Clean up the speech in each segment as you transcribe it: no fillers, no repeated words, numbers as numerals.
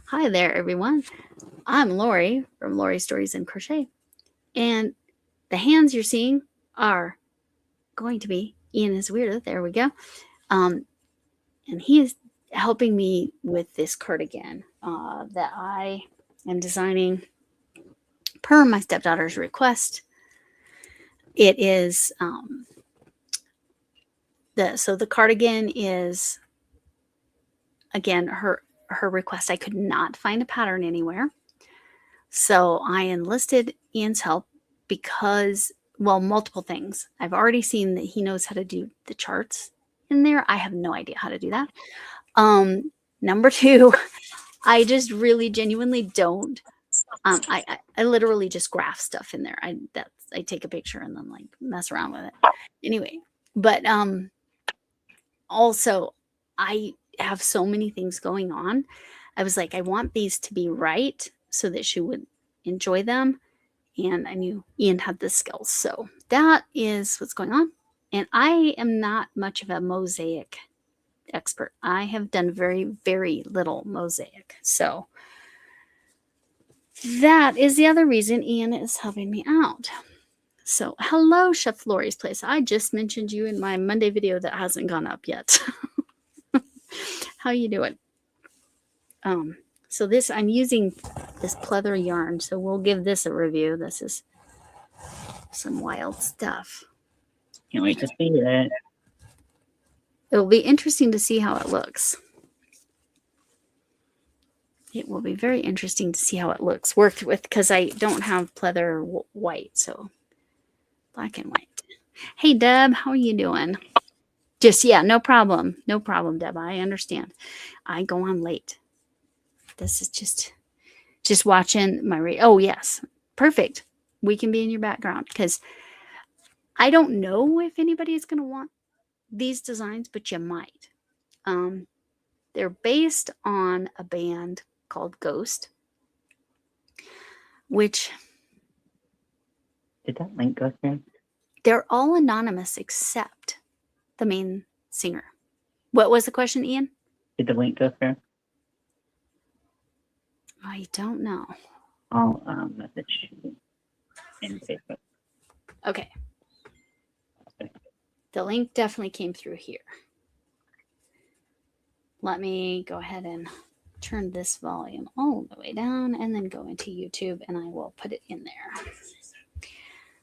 Hi there, everyone. I'm Lori from Lori Stories and Crochet. And the hands you're seeing are going to be Ian is weirdo. There we go. And he is helping me with this cardigan that I am designing per my stepdaughter's request. It is the cardigan is again her request. I could not find a pattern anywhere. So I enlisted Ian's help because, well, multiple things. I've already seen that he knows how to do the charts in there. I have no idea how to do that. Number two, I just really genuinely don't. I literally just graph stuff in there. I take a picture and then like mess around with it. Anyway, but also I have so many things going on. I was like, I want these to be right so that she would enjoy them. And I knew Ian had the skills. So that is what's going on. And I am not much of a mosaic expert. I have done very, very little mosaic. So that is the other reason Ian is helping me out. So hello, Chef Lori's Place. I just mentioned you in my Monday video that hasn't gone up yet. How you doing? So this, I'm using this pleather yarn, so we'll give this a review. This is some wild stuff. Can't wait to see it. It'll be interesting to see how it looks. It will be very interesting to see how it looks worked with, because I don't have pleather white, so black and white. Hey, Deb, how are you doing? Yeah, no problem. No problem, Deb. I understand. I go on late. This is just watching my oh, yes. Perfect. We can be in your background, because I don't know if anybody is going to want these designs, but you might. They're based on a band called Ghost, which... Did that link go through? They're all anonymous except the main singer. What was the question, Ian? Did the link go through? I don't know. I'll message you in Facebook. Okay. The link definitely came through here. Let me go ahead and turn this volume all the way down and then go into YouTube, and I will put it in there.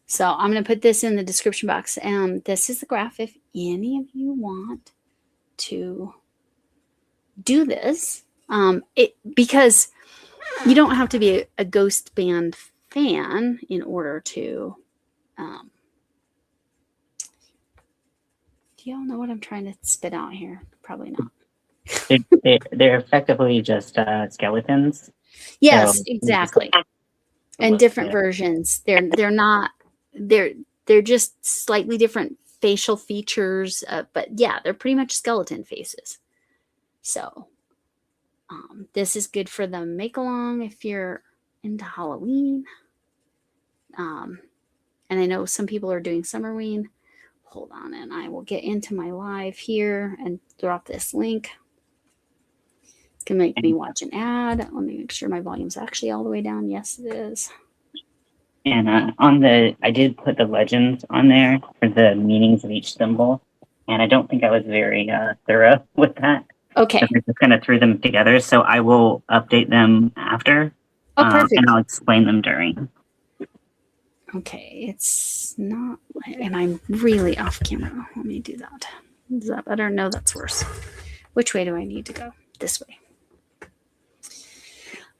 So I'm going to put this in the description box. This is the graph if any of you want to do this. Because you don't have to be a Ghost band fan in order to... do y'all know what I'm trying to spit out here? Probably not. They're effectively just skeletons. Yes, so exactly. And different versions. They're not... They're just slightly different facial features, but yeah, they're pretty much skeleton faces. So this is good for the make along if you're into Halloween. And I know some people are doing Summerween. Hold on, and I will get into my live here and drop this link. It's gonna make me watch an ad. Let me make sure my volume's actually all the way down. Yes, it is. And I did put the legends on there for the meanings of each symbol, and I don't think I was very thorough with that. Okay. So I just kind of threw them together, so I will update them after. Oh, perfect. And I'll explain them during. Okay, it's not, and I'm really off camera. Let me do that. Is that better? No, that's worse. Which way do I need to go? This way.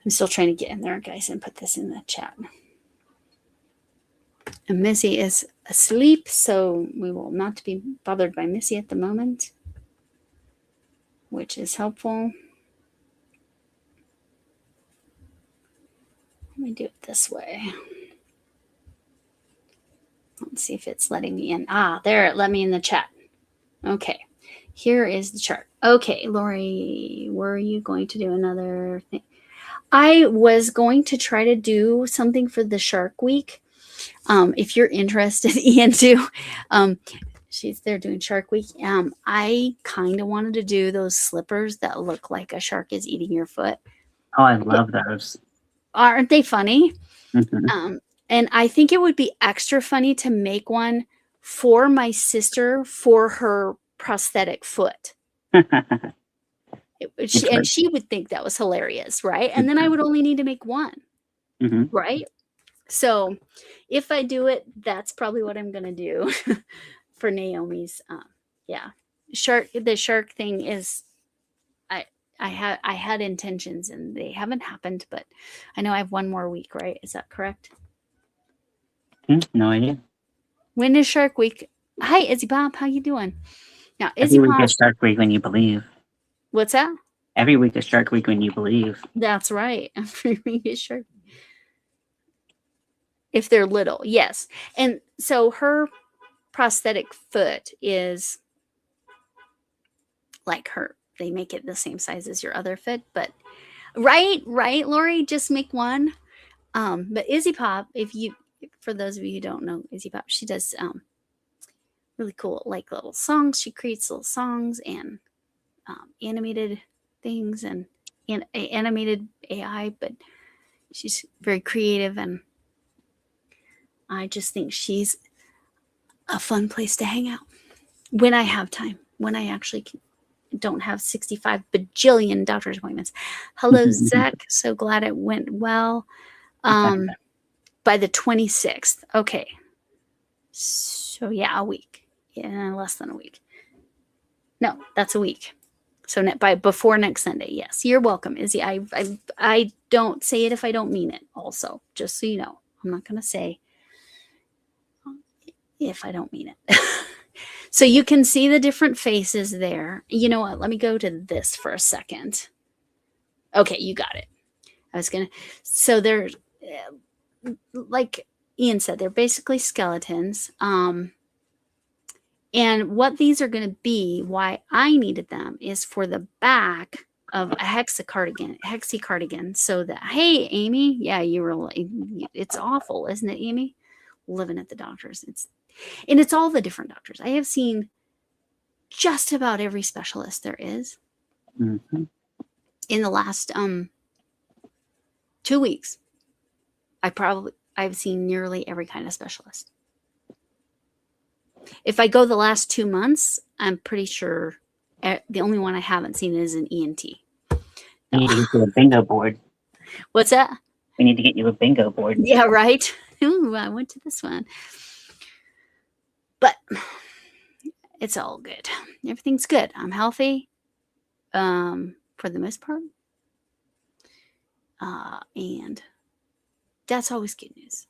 I'm still trying to get in there, guys, and put this in the chat. And Missy is asleep, so we will not be bothered by Missy at the moment, which is helpful. Let me do it this way. Let's see if it's letting me in. Ah, there, it let me in the chat. Okay, here is the chart. Okay, Lori, were you going to do another thing? I was going to try to do something for the Shark Week. If you're interested, Ian, too. They're doing Shark Week. I kind of wanted to do those slippers that look like a shark is eating your foot. Oh, I love those. Aren't they funny? Mhm. And I think it would be extra funny to make one for my sister for her prosthetic foot. It's And like, she would think that was hilarious, right? And then I would only need to make one, hmm right? So if I do it, that's probably what I'm gonna do for Naomi's. Yeah, the shark thing is, I I had intentions and they haven't happened, but I know I have one more week, right? Is that correct? No idea. When is Shark Week? Hi, Izzy Bob. How you doing? Now, Izzy Every week Bob, is Shark Week when you believe. what's that? Every week is Shark Week when you believe. That's right. Every week is Shark. If they're little, yes. And so her prosthetic foot is like her. They make it the same size as your other foot, but right, Lori, just make one. But Izzy Pop, for those of you who don't know Izzy Pop, she does really cool like little songs. She creates little songs and animated things and animated AI, but she's very creative, and I just think she's a fun place to hang out when I have time, when I actually don't have 65 bajillion doctor's appointments. Hello, Zach. So glad it went well. By the 26th. Okay. So yeah, a week. Yeah, less than a week. No, that's a week. So by before next Sunday. Yes, you're welcome, Izzy. I don't say it if I don't mean it. Also, just so you know, I'm not gonna say if I don't mean it. So you can see the different faces there. You know what? Let me go to this for a second. Okay, you got it. So they're like Ian said, they're basically skeletons. And what these are going to be, why I needed them, is for the back of a hexi cardigan. So that, hey, Amy, yeah, it's awful, isn't it, Amy? Living at the doctor's. It's all the different doctors. I have seen just about every specialist there is Mm-hmm. in the last 2 weeks. I've seen nearly every kind of specialist. If I go the last 2 months, I'm pretty sure the only one I haven't seen is an ENT. We need to get you a bingo board. What's that? We need to get you a bingo board. Yeah, right. Ooh, I went to this one. But it's all good. Everything's good. I'm healthy for the most part. And that's always good news.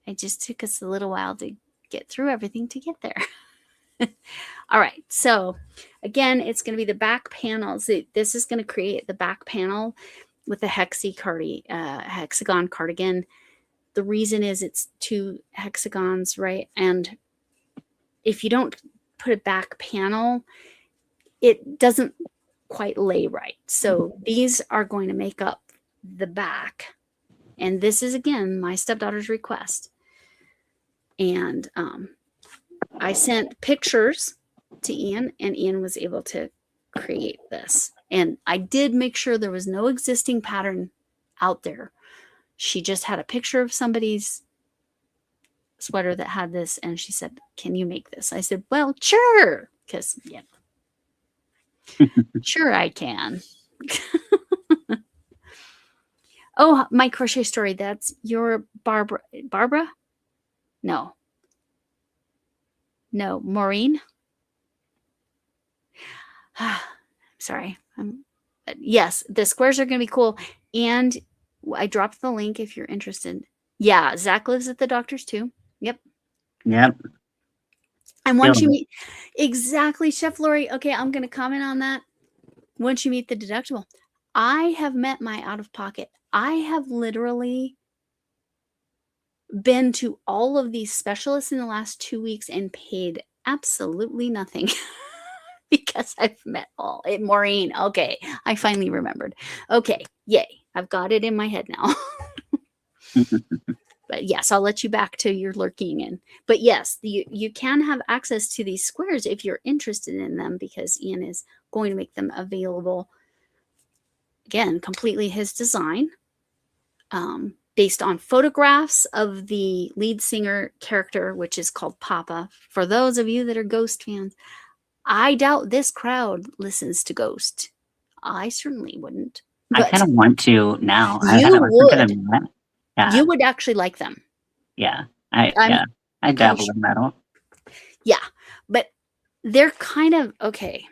It just took us a little while to get through everything to get there. All right. So again, it's going to be the back panels. This is going to create the back panel with the hexagon cardigan. The reason is it's 2 hexagons, right? And if you don't put a back panel, it doesn't quite lay right. So these are going to make up the back. And this is, again, my stepdaughter's request. And I sent pictures to Ian, and Ian was able to create this. And I did make sure there was no existing pattern out there. She just had a picture of somebody's sweater that had this, and she said, "Can you make this?" I said, "Well, sure," because yeah, sure I can. Oh, my crochet story. That's your Barbara. Barbara? No, Maureen. Sorry. Yes, the squares are going to be cool. And I dropped the link if you're interested. Yeah, Zach lives at the doctor's too. Yep. And once you meet, exactly, Chef Lori. Okay, I'm going to comment on that. Once you meet the deductible, I have met my out of pocket. I have literally been to all of these specialists in the last 2 weeks and paid absolutely nothing. Because I've met all. Maureen, okay, I finally remembered. Okay, yay, I've got it in my head now. But yes, I'll let you back to your lurking. But yes, you can have access to these squares if you're interested in them, because Ian is going to make them available again, completely his design, based on photographs of the lead singer character, which is called Papa. For those of you that are Ghost fans, I doubt this crowd listens to Ghost. I certainly wouldn't. I kind But of want to now. I you haven't listened to would. them yet. Yeah, You would actually like them. yeah. I'm I pretty dabble sure. in metal. Yeah, but they're kind of okay.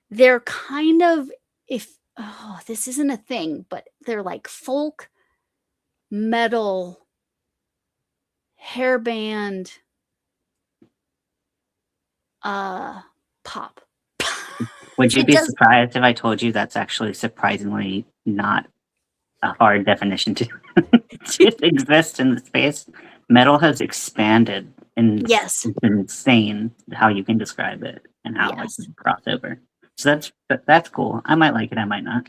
They're kind of, if this isn't a thing, but they're like folk metal hairband pop. Would you It be does. surprised if I told you that's actually surprisingly not a hard definition to, to exist in the space? Metal has expanded, and Yes. it's insane how you can describe it and how Yes. it can cross over. So that's cool. I might like it. I might not.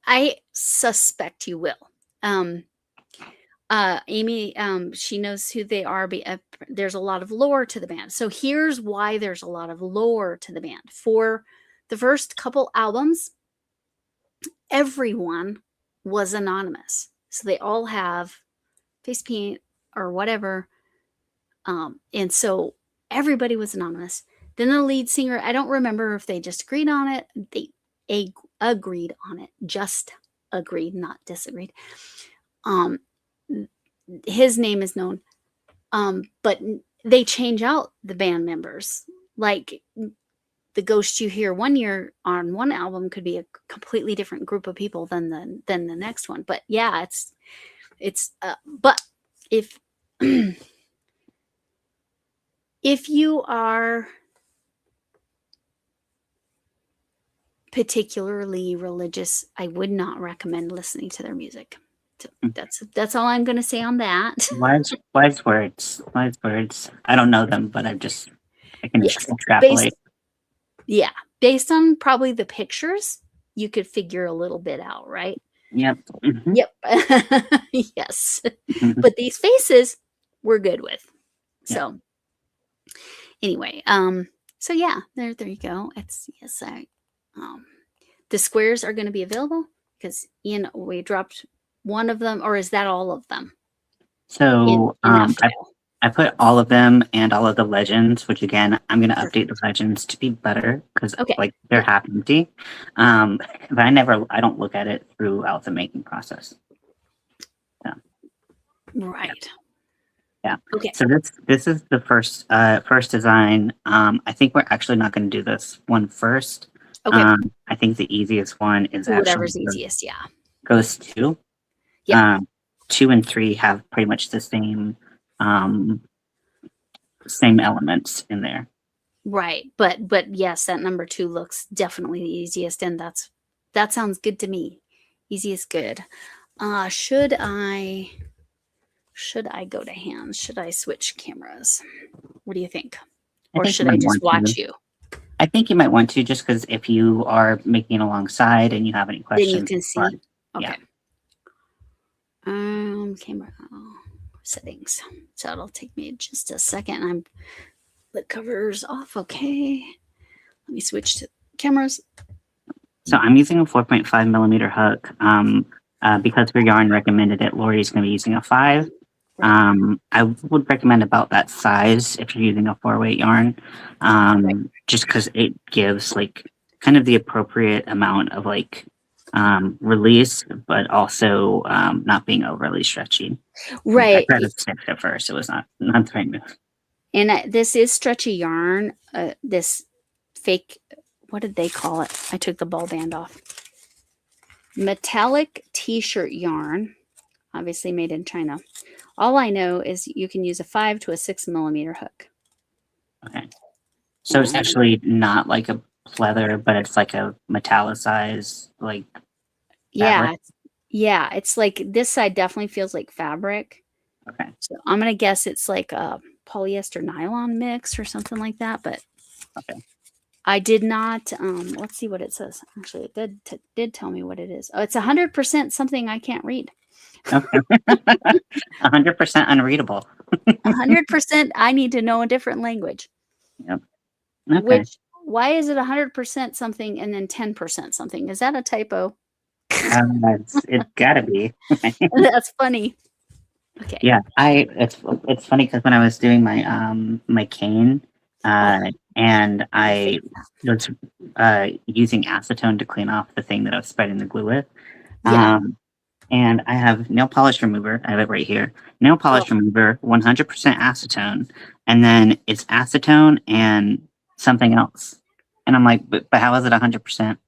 I suspect you will. Amy, she knows who they are. There's a lot of lore to the band. So here's why there's a lot of lore to the band. For the first couple albums, everyone was anonymous. So they all have face paint or whatever. And so everybody was anonymous. Then the lead singer, I don't remember if they just agreed on it. They agreed on it, just agreed, not disagreed. His name is known, but they change out the band members. Like the Ghost you hear one year on one album could be a completely different group of people than the next one. But yeah, it's but if if you are particularly religious, I would not recommend listening to their music. So that's all I'm going to say on that. Wise words. Wise words. I don't know them, but I can Yes, extrapolate. based on probably the pictures, you could figure a little bit out, right? Yep. Mm-hmm. Yep. Yes. But these faces we're good with. So anyway, so yeah, there you go. It's yes, the squares are going to be available because Ian, we dropped one of them, or is that all of them? So I put all of them and all of the legends, which again, I'm going to update the legends to be better because like they're half empty. But I don't look at it throughout the making process. So, right. Yeah. Okay. So this is the first design. I think we're actually not going to do this one first. Okay. I think the easiest one is whatever's easiest. Yeah. Goes 2. Yeah. 2 and 3 have pretty much the same elements in there. Right. But yes, that number 2 looks definitely the easiest, and that sounds good to me. Easy is good. Should I go to hands? Should I switch cameras? What do you think? Or should I just watch you? I think you might want to, just because if you are making alongside and you have any questions, then you can see. Okay. Yeah. Camera settings. So it'll take me just a second. The cover's off. Okay. Let me switch to cameras. So I'm using a 4.5 millimeter hook. Because her yarn recommended it, Lori's going to be using a 5. I would recommend about that size if you're using a 4-weight yarn, just because it gives like kind of the appropriate amount of like release, but also not being overly stretchy. Right. I tried to stick at first; it was not the right move. And this is stretchy yarn. This fake, what did they call it? I took the ball band off. Metallic t-shirt yarn, obviously made in China. All I know is you can use a 5 to a 6 millimeter hook. Okay. So it's actually not like a pleather, but it's like a metallicized, like fabric. Yeah. It's like this side definitely feels like fabric. Okay. So I'm gonna guess it's like a polyester nylon mix or something like that. But okay. I did not. Let's see what it says. Actually, it did tell me what it is. Oh, it's 100% something I can't read. Okay. 100% unreadable. 100% I need to know a different language. Yep. Okay. why is it 100% something and then 10% something? Is that a typo? It's gotta be. That's funny. Okay. Yeah, it's funny because when I was doing my my cane, and I was using acetone to clean off the thing that I was spreading the glue with. Yeah. And I have nail polish remover. I have it right here. Nail polish remover, 100% acetone, and then it's acetone and something else. And I'm like, but how is it 100%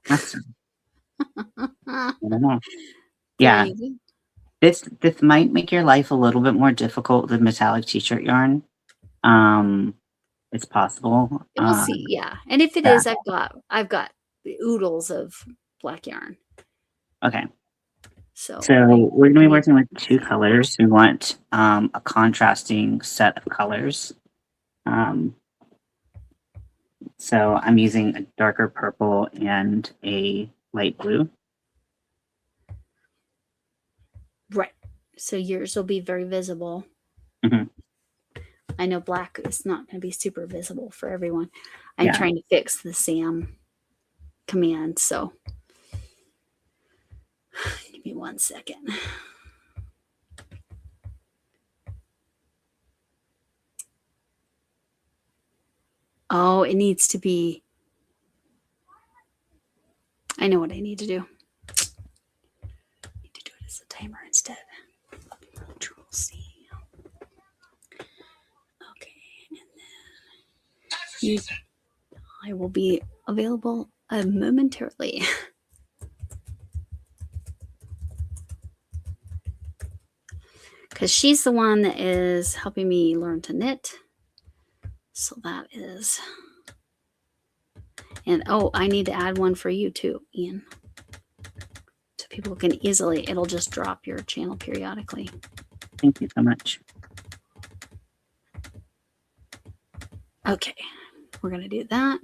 acetone? I don't know. Yeah, Crazy. this might make your life a little bit more difficult with metallic t-shirt yarn. It's possible. We'll see. Yeah. And if it Yeah. is, I've got oodles of black yarn. Okay. So we're going to be working with two colors. We want a contrasting set of colors. So I'm using a darker purple and a light blue. right. So yours will be very visible. Mhm. I know black is not going to be super visible for everyone. I'm trying to fix the SAM command. So give me 1 second. Oh, it needs to be. I know what I need to do. I need to do it as a timer instead. Control C. Okay, and then I will be available momentarily. Because she's the one that is helping me learn to knit. So that is. And oh, I need to add one for you too, Ian. So people can easily, it'll just drop your channel periodically. Thank you so much. Okay, we're going to do that.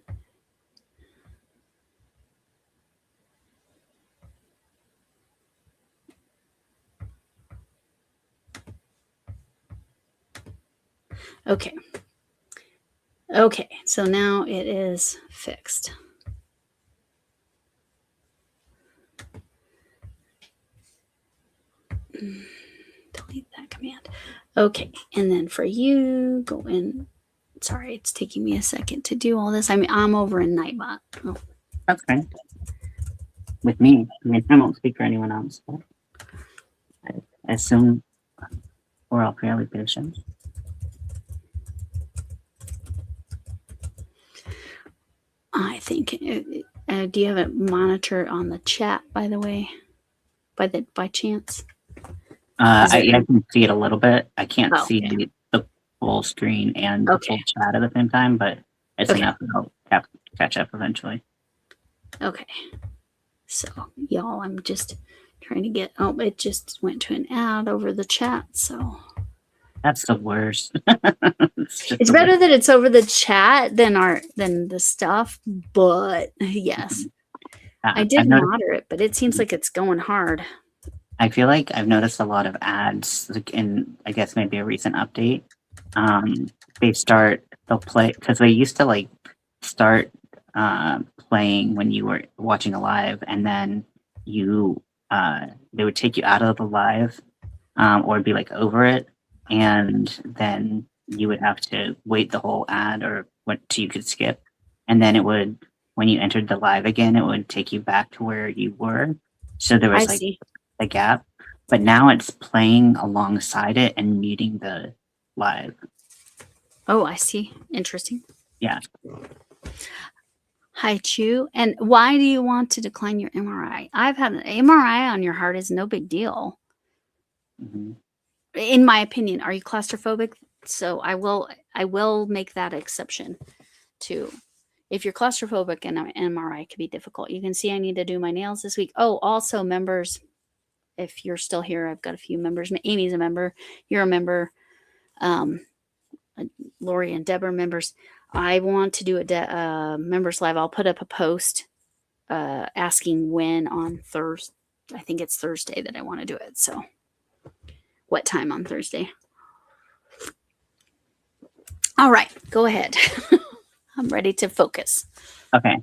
Okay. Okay, so now it is fixed. Delete that command. Okay, and then for you, go in. Sorry, it's taking me a second to do all this. I'm over in Nightbot. Oh. That's fine. With me, I mean, I won't speak for anyone else. But I assume we're all fairly patient. I think. Do you have a monitor on the chat, by the way? By chance? I can see it a little bit. I can't see okay. the full screen and the full chat at the same time, but it's enough to help catch up eventually. Okay. So, y'all, I'm just trying to get. Oh, it just went to an ad over the chat. So that's the worst. It's better that it's over the chat than the stuff. But yes, I did moderate, but it seems like it's going hard. I feel like I've noticed a lot of ads, like in, I guess, maybe a recent update. They'll play, because they used to like start playing when you were watching a live, and then they would take you out of the live, or be like over it, and then you would have to wait the whole ad or what you could skip, and then it would, when you entered the live again, it would take you back to where you were. So there was a gap, but now it's playing alongside it and muting the live. Oh, I see. Interesting. Yeah. Hi, Chu. And why do you want to decline your MRI? I've had an MRI on your heart is no big deal. Mm-hmm. In my opinion. Are you claustrophobic? So I will make that exception too. If you're claustrophobic, an MRI could be difficult. You can see I need to do my nails this week. Oh, also members, if you're still here, I've got a few members. Amy's a member. You're a member. Lori and Deb are members. I want to do a members live. I'll put up a post asking when on Thursday. I think it's Thursday that I want to do it. So what time on Thursday? All right, go ahead. I'm ready to focus. Okay.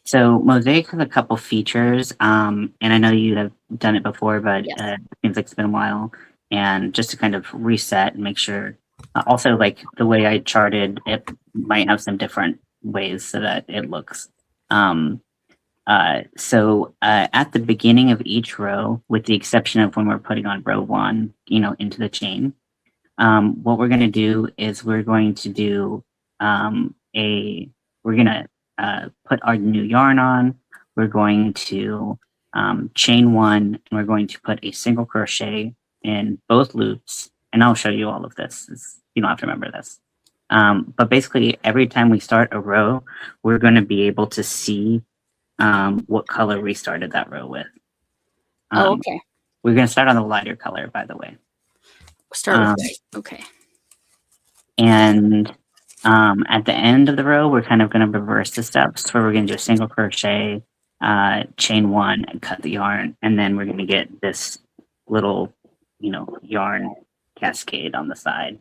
So Mosaic has a couple features, and I know you have done it before, but Yes. it seems like it's been a while. And just to kind of reset and make sure, also like the way I charted, it might have some different ways so that it looks. At the beginning of each row, with the exception of when we're putting on row one, into the chain, what we're going to do is we're going to do we're going to put our new yarn on. We're going to chain one, and we're going to put a single crochet in both loops. And I'll show you all of this. You don't have to remember this. But basically, every time we start a row, we're going to be able to see what color we started that row with. Okay. We're going to start on the lighter color, by the way. Start with white. Okay. And at the end of the row, we're kind of going to reverse the steps where we're going to do a single crochet, chain one, and cut the yarn. And then we're going to get this little, yarn cascade on the side.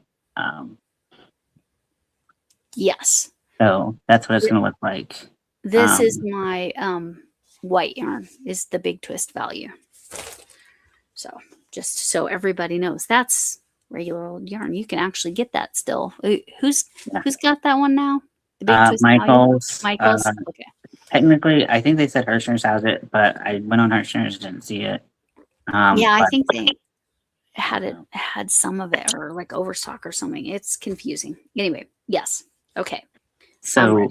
Yes. So that's what it's going to look like. This is my white yarn, is the big twist value. So just so everybody knows, that's regular old yarn. You can actually get that still. Who's got that one now? The big twist Michael's. value? Michael's. Okay. Technically, I think they said Hirschner's has it, but I went on Hirschner's and didn't see it. I think they had some of it, or like overstock or something. It's confusing. Anyway, yes. Okay. So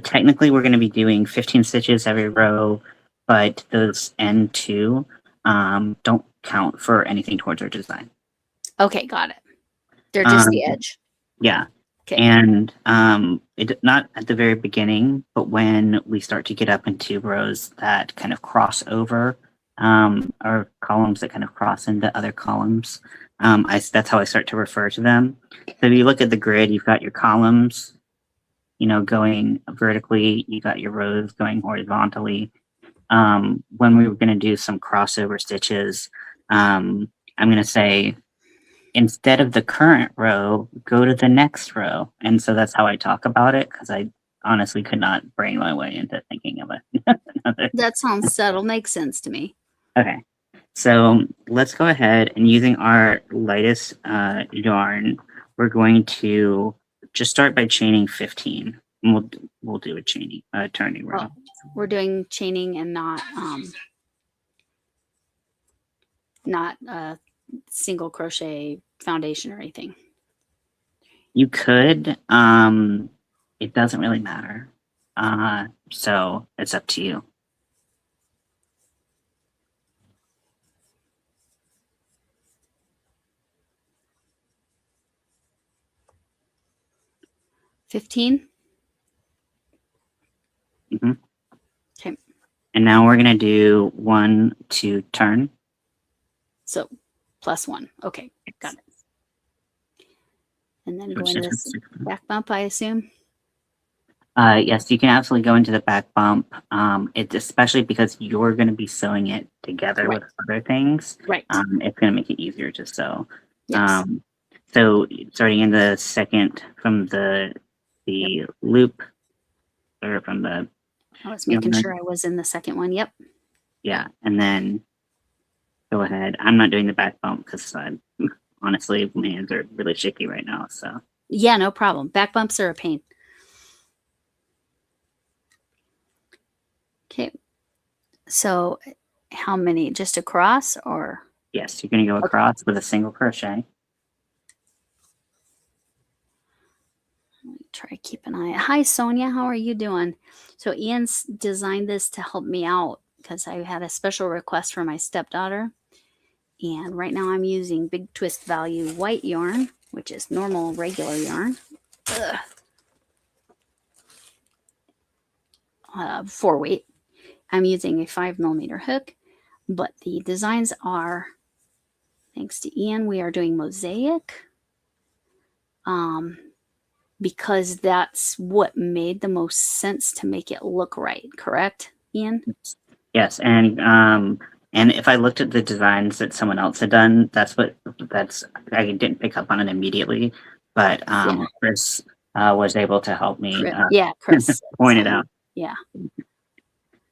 technically we're going to be doing 15 stitches every row, but those end two don't count for anything towards our design. Okay, got it. They're just the edge. Yeah. Okay. And not at the very beginning, but when we start to get up into rows that kind of cross over, or columns that kind of cross into other columns, that's how I start to refer to them. So if you look at the grid, you've got your columns, going vertically, you got your rows going horizontally. When we were going to do some crossover stitches, I'm going to say, instead of the current row, go to the next row. And so that's how I talk about it, because I honestly could not brain my way into thinking of it. That sounds subtle. Makes sense to me. Okay. So let's go ahead, and using our lightest yarn, we're going to just start by chaining 15. And we'll do a turning row. Oh, we're doing chaining and not single crochet foundation or anything. You could. It doesn't really matter. So it's up to you. $15. Mm-hmm. Okay. And now we're gonna do 1 to turn. So +1. Okay, got it. And then go into this back bump, I assume. Yes, you can absolutely go into the back bump. It's especially because you're going to be sewing it together with other things. Right. It's going to make it easier to sew. Yes. So starting in the second from the loop, or from the. I was making sure I was in the second one. Yep. Yeah, and then go ahead. I'm not doing the back bump because honestly, my hands are really shaky right now. So. Yeah, no problem. Back bumps are a pain. Okay. So how many? Just across, or? Yes, you're going to go across with a single crochet. Let me try to keep an eye. Hi, Sonia. How are you doing? So Ian's designed this to help me out because I had a special request for my stepdaughter. And right now I'm using Big Twist Value white yarn, which is normal regular yarn. 4-weight. I'm using a 5mm hook, but the designs are, thanks to Ian, we are doing mosaic. Because that's what made the most sense to make it look right, correct, Ian? Yes, and if I looked at the designs that someone else had done, I didn't pick up on it immediately, but Chris was able to help me yeah, Chris. point it out. Yeah.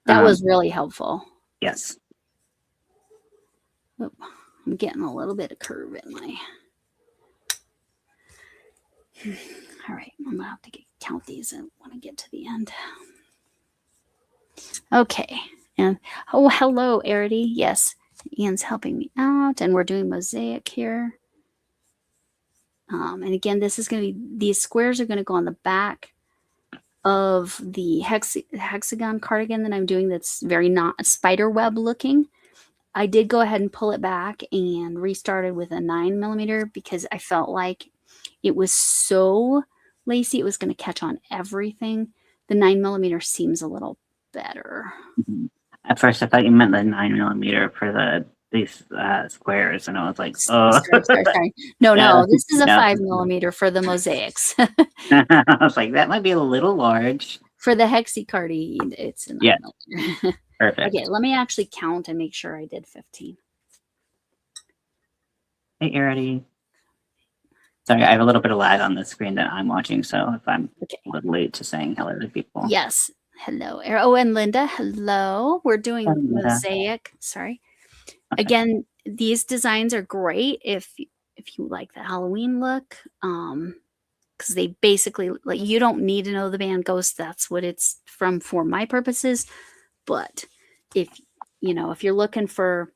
That was really helpful. Yes. Oop, I'm getting a little bit of curve in my. All right, I'm gonna have to count these when I get to the end. Okay, and oh, hello, Arity. Yes, Ian's helping me out, and we're doing mosaic here. And again, this is going to be, these squares are going to go on the back of the hexagon cardigan that I'm doing that's very not spider web looking. I did go ahead and pull it back and restarted with a 9mm because I felt like it was so lacy, it was going to catch on everything. The 9mm seems a little better. At first, I thought you meant the 9mm for these squares, and I was like, "Oh, sorry. No, this is a 5mm for the mosaics." I was like, "That might be a little large." For the hexi-cardi, it's a 9mm. Perfect. Okay, let me actually count and make sure I did 15. Hey, Arity. Sorry, I have a little bit of lag on the screen that I'm watching, so if I'm a little late to saying hello to people. Yes. Hello. Oh, and Linda, hello. We're doing mosaic. Sorry. Okay. Again, these designs are great if you like the Halloween look. Because they basically, like, you don't need to know the band Ghost. That's what it's from for my purposes. But if you're looking for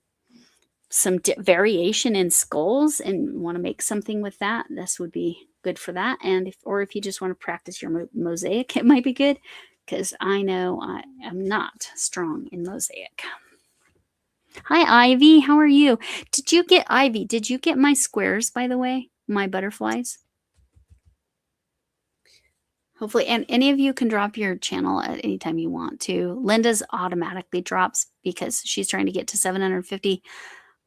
some variation in skulls and want to make something with that, this would be good for that. And if you just want to practice your mosaic, it might be good, because I know I am not strong in mosaic. Hi, Ivy. How are you? Did you get my squares, by the way? My butterflies? Hopefully, and any of you can drop your channel at any time you want to. Linda's automatically drops because she's trying to get to 750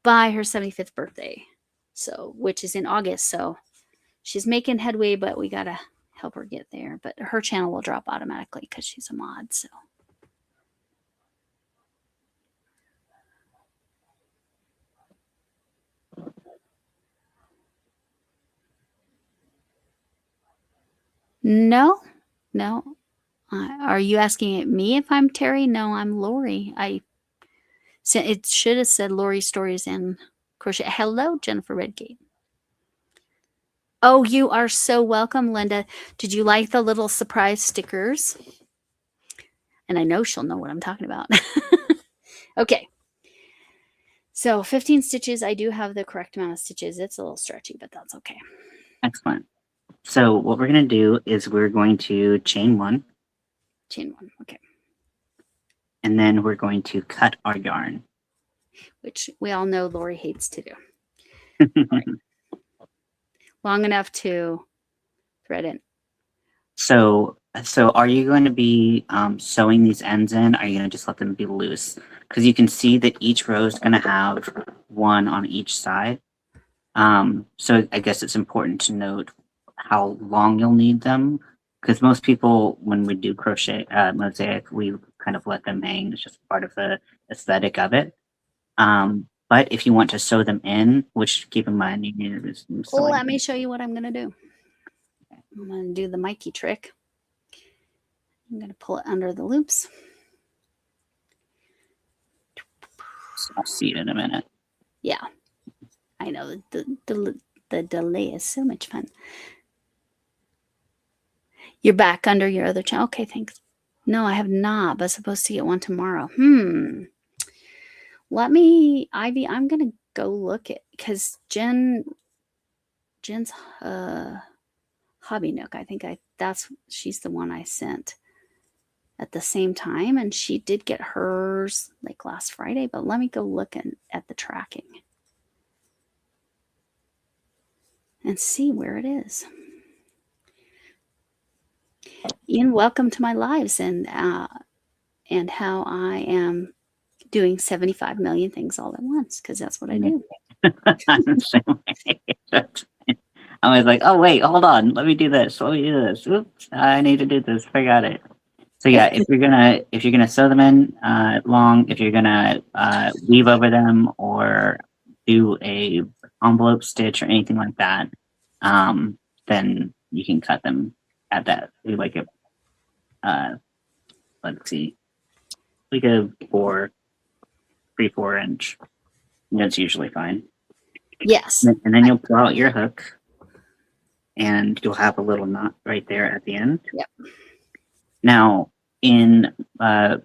by her 75th birthday, which is in August. So she's making headway, but we gotta help her get there. But her channel will drop automatically because she's a mod. So. No. Are you asking me if I'm Terry? No, I'm Lori. It should have said Lori Stories and Crochet. Hello, Jennifer Redgate. Oh, you are so welcome, Linda. Did you like the little surprise stickers? And I know she'll know what I'm talking about. Okay. So 15 stitches. I do have the correct amount of stitches. It's a little stretchy, but that's okay. Excellent. So what we're going to do is we're going to chain one. Okay. And then we're going to cut our yarn. Which we all know Lori hates to do. Right. Long enough to thread in. So are you going to be sewing these ends in? Or are you going to just let them be loose? Because you can see that each row is going to have one on each side. So I guess it's important to note how long you'll need them. Because most people, when we do crochet mosaic, we kind of let them hang. It's just part of the aesthetic of it. But if you want to sew them in, which keep in mind, you need to do well, let me show you what I'm going to do. I'm going to do the Mikey trick. I'm going to pull it under the loops. I'll see it in a minute. Yeah, I know the delay is so much fun. You're back under your other channel. Okay, thanks. No, I have not, but supposed to get one tomorrow. Ivy, I'm going to go look at, because Jen's Hobby Nook, I think she's the one I sent at the same time, and she did get hers like last Friday, but let me go look at the tracking and see where it is. Ian, welcome to my lives and how I am doing 75 million things all at once, because that's what I do. I was like, oh wait, hold on, let me do this. Oops, I need to do this. Forgot it. So yeah, if you're gonna sew them in long, if you're gonna weave over them or do a envelope stitch or anything like that, then you can cut them at that, like a, let's see, like a 4 inch. That's usually fine. Yes. And then you'll pull out your hook, and you'll have a little knot right there at the end. Yep. Now, in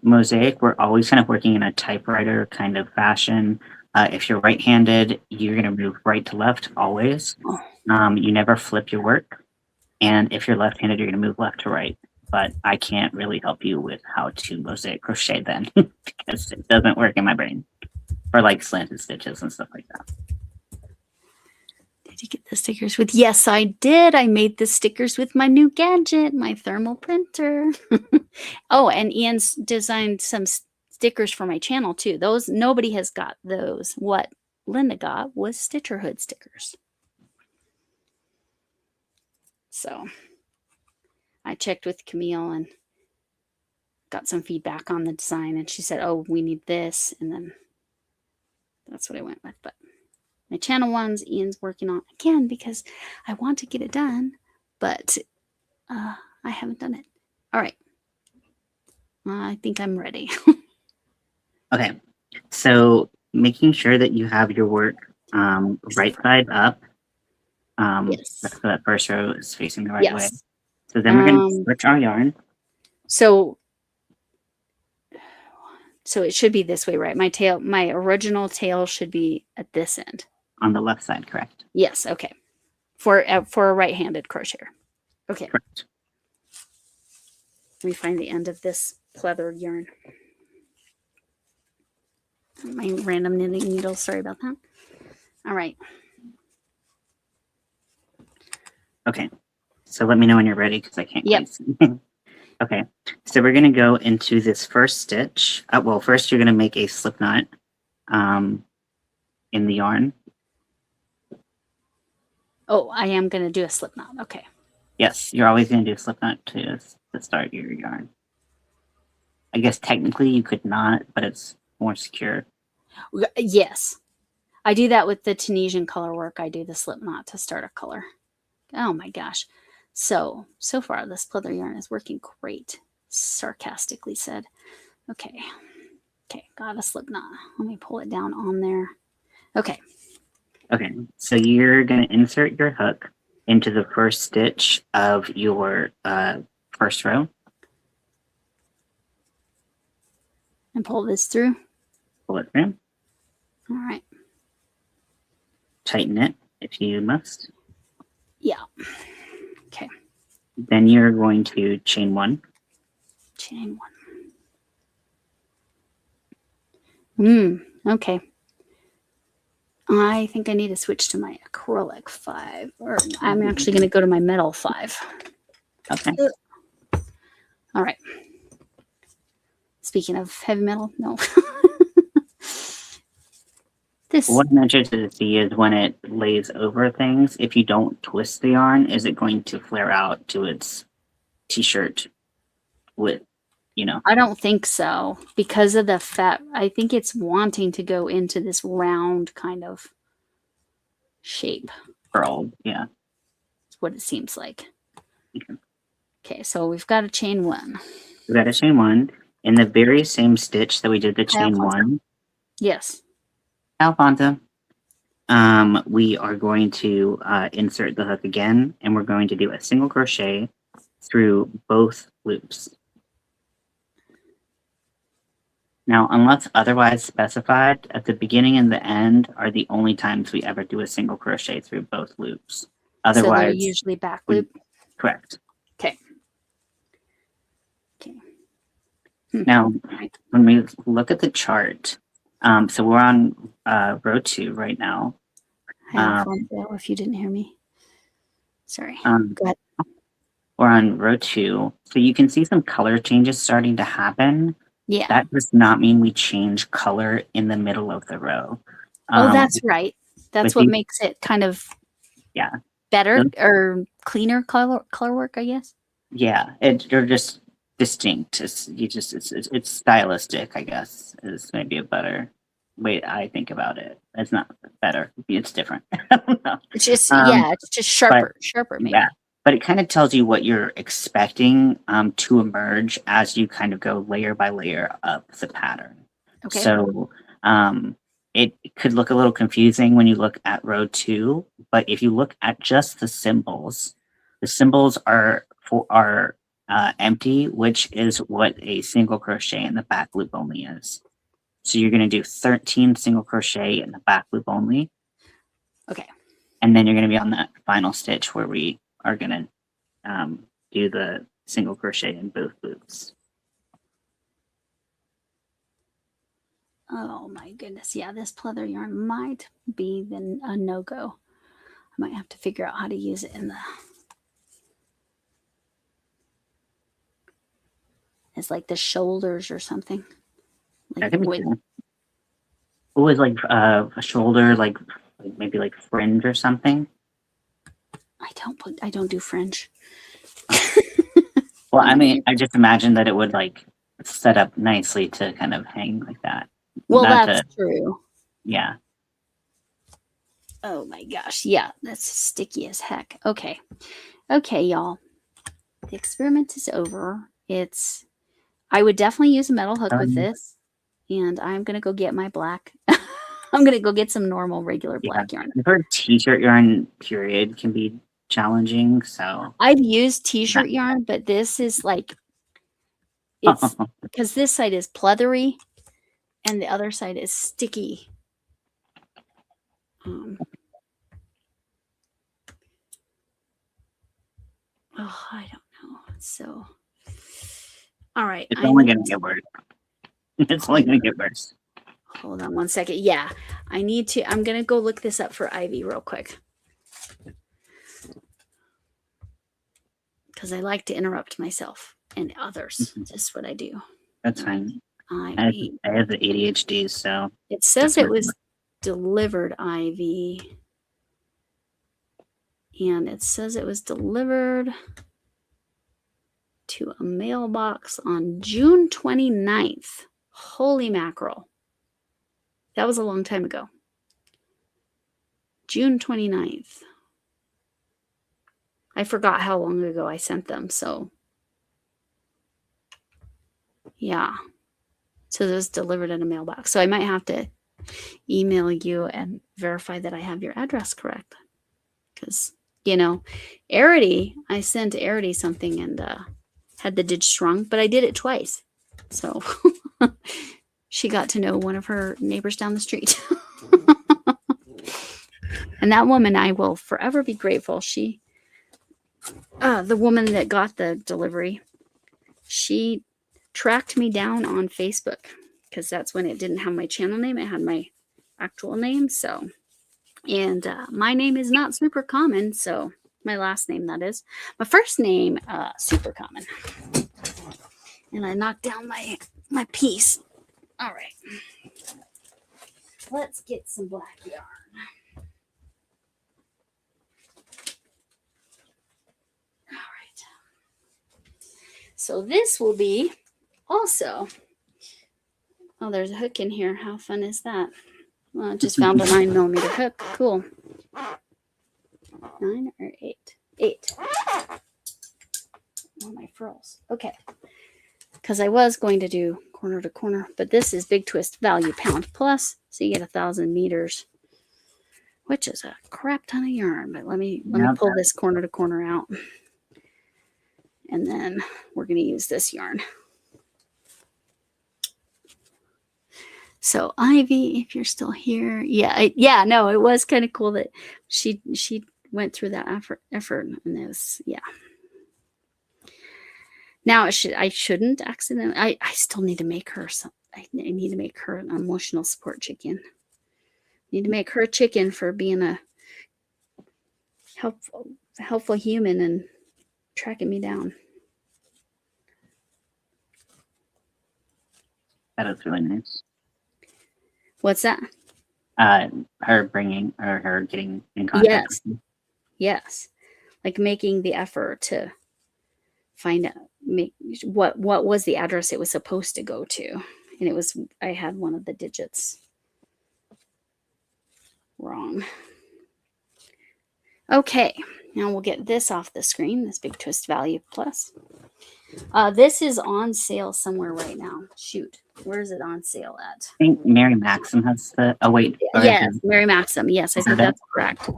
Mosaic, we're always kind of working in a typewriter kind of fashion. If you're right-handed, you're going to move right to left always. You never flip your work. And if you're left-handed, you're going to move left to right. But I can't really help you with how to Mosaic crochet then, because it doesn't work in my brain for like slanted stitches and stuff like that. Did you get the stickers with? Yes, I did. I made the stickers with my new gadget, my thermal printer. Oh, and Ian's designed some stickers for my channel too. Those, nobody has got those. What Linda got was Stitcherhood stickers. So I checked with Camille and got some feedback on the design, and she said, oh, we need this, and then that's what I went with. But my channel ones, Ian's working on again because I want to get it done, but I haven't done it. All right. I think I'm ready. Okay. So making sure that you have your work right side up. Yes. So that first row is facing the right Yes. way. So then we're going to switch our yarn. So it should be this way, right? My original tail should be at this end. On the left side, correct? Yes. Okay. For a right-handed crocheter. Okay. Correct. Let me find the end of this pleather yarn. My random knitting needle. Sorry about that. All right. Okay. So let me know when you're ready because I can't Yep. quite see. Okay. So we're going to go into this first stitch. Well, first you're going to make a slip knot in the yarn. Oh, I am going to do a slip knot. Okay. Yes, you're always going to do a slip knot to start your yarn. I guess technically you could not, but it's more secure. Yes. I do that with the Tunisian color work. I do the slip knot to start a color. Oh my gosh. So far this pleather yarn is working great, sarcastically said. Okay. Okay, got a slip knot. Let me pull it down on there. Okay. Okay, so you're going to insert your hook into the first stitch of your first row. And pull this through. Pull it through. All right. Tighten it if you must. Yeah. Okay. Then you're going to chain one. Chain one. Okay. I think I need to switch to my acrylic 5, or I'm actually going to go to my metal 5. Okay. All right. Speaking of heavy metal, no. What I'm interested to see is when it lays over things, if you don't twist the yarn, is it going to flare out to its t-shirt with, you know? I don't think so because of the fat. I think it's wanting to go into this round kind of shape. Curled, yeah. That's what it seems like. Okay, so we've got a chain one. We got a chain one. In the very same stitch that we did the chain one. Yes. Alfonso. We are going to insert the hook again, and we're going to do a single crochet through both loops. Now, unless otherwise specified, at the beginning and the end are the only times we ever do a single crochet through both loops. Otherwise, so they're usually back loop. Correct. Okay. Okay. Now, when we look at the chart, so we're on row 2 right now. If you didn't hear me, sorry. Go ahead. We're on row 2, so you can see some color changes starting to happen. Yeah. That does not mean we change color in the middle of the row. Oh, that's right. That's what makes it kind of better or cleaner color work, I guess. Yeah, they're just distinct. It's stylistic, I guess, is maybe a better way I think about it. It's not better. It's different. I don't know. It's just it's just sharper maybe. Yeah, but it kind of tells you what you're expecting to emerge as you kind of go layer by layer up the pattern. Okay. So it could look a little confusing when you look at row 2, but if you look at just the symbols are empty, which is what a single crochet in the back loop only is. So you're going to do 13 single crochet in the back loop only. Okay. And then you're going to be on that final stitch where we are going to do the single crochet in both loops. Oh my goodness. Yeah, this pleather yarn might be a no-go. I might have to figure out how to use it in the... It's like the shoulders or something. That could be cool. Always like a shoulder, like maybe like fringe or something. I don't do fringe. Well, I mean, I just imagine that it would like set up nicely to kind of hang like that. Well, that's true. Yeah. Oh my gosh. Yeah, that's sticky as heck. Okay. Okay, y'all. The experiment is over. I would definitely use a metal hook with this. And I'm going to go get my black. I'm going to go get some normal, regular black yarn. I've heard t-shirt yarn period can be challenging. So I've used t-shirt yarn, but this is like, it's because this side is pleathery and the other side is sticky. I don't know. So, all right. It's only going to get worse. It's only going to get worse. Hold on one second. Yeah, I'm going to go look this up for Ivy real quick. Because I like to interrupt myself and others. That's what I do. That's fine. I have the ADHD, so. It says it was delivered, Ivy. And it says it was delivered to a mailbox on June 29th. Holy mackerel. That was a long time ago. June 29th. I forgot how long ago I sent them, so. Yeah. So it was delivered in a mailbox. So I might have to email you and verify that I have your address correct. Because, you know, I sent Arity something and had the digits wrong, but I did it twice. So she got to know one of her neighbors down the street. And that woman, I will forever be grateful. The woman that got the delivery, she tracked me down on Facebook because that's when it didn't have my channel name. It had my actual name. So, and my name is not super common. So my last name, that is. My first name, super common. And I knocked down my piece. All right. Let's get some black yarn. All right. So this will be also, oh, there's a hook in here. How fun is that? Well, I just found a 9mm hook. Cool. 9 or 8? 8. Oh, my frills. Okay. Because I was going to do corner to corner, but this is Big Twist Value Pound Plus, so you get 1,000 meters, which is a crap ton of yarn. But let me pull this corner to corner out, and then we're going to use this yarn. So Ivy, if you're still here, no, it was kind of cool that she went through that effort, and it was, yeah. Now I shouldn't accidentally. I still need to make her some. I need to make her an emotional support chicken. Need to make her a chicken for being a helpful human and tracking me down. That was really nice. What's that? Her bringing or her getting in contact. Yes. Yes. Like making the effort to find out what was the address it was supposed to go to. And I had one of the digits wrong. Okay. Now we'll get this off the screen, this Big Twist Value Plus. This is on sale somewhere right now. Shoot, where is it on sale at? I think Mary Maxim has the. Oh wait. Yes, Mary Maxim. Yes, I think that's correct.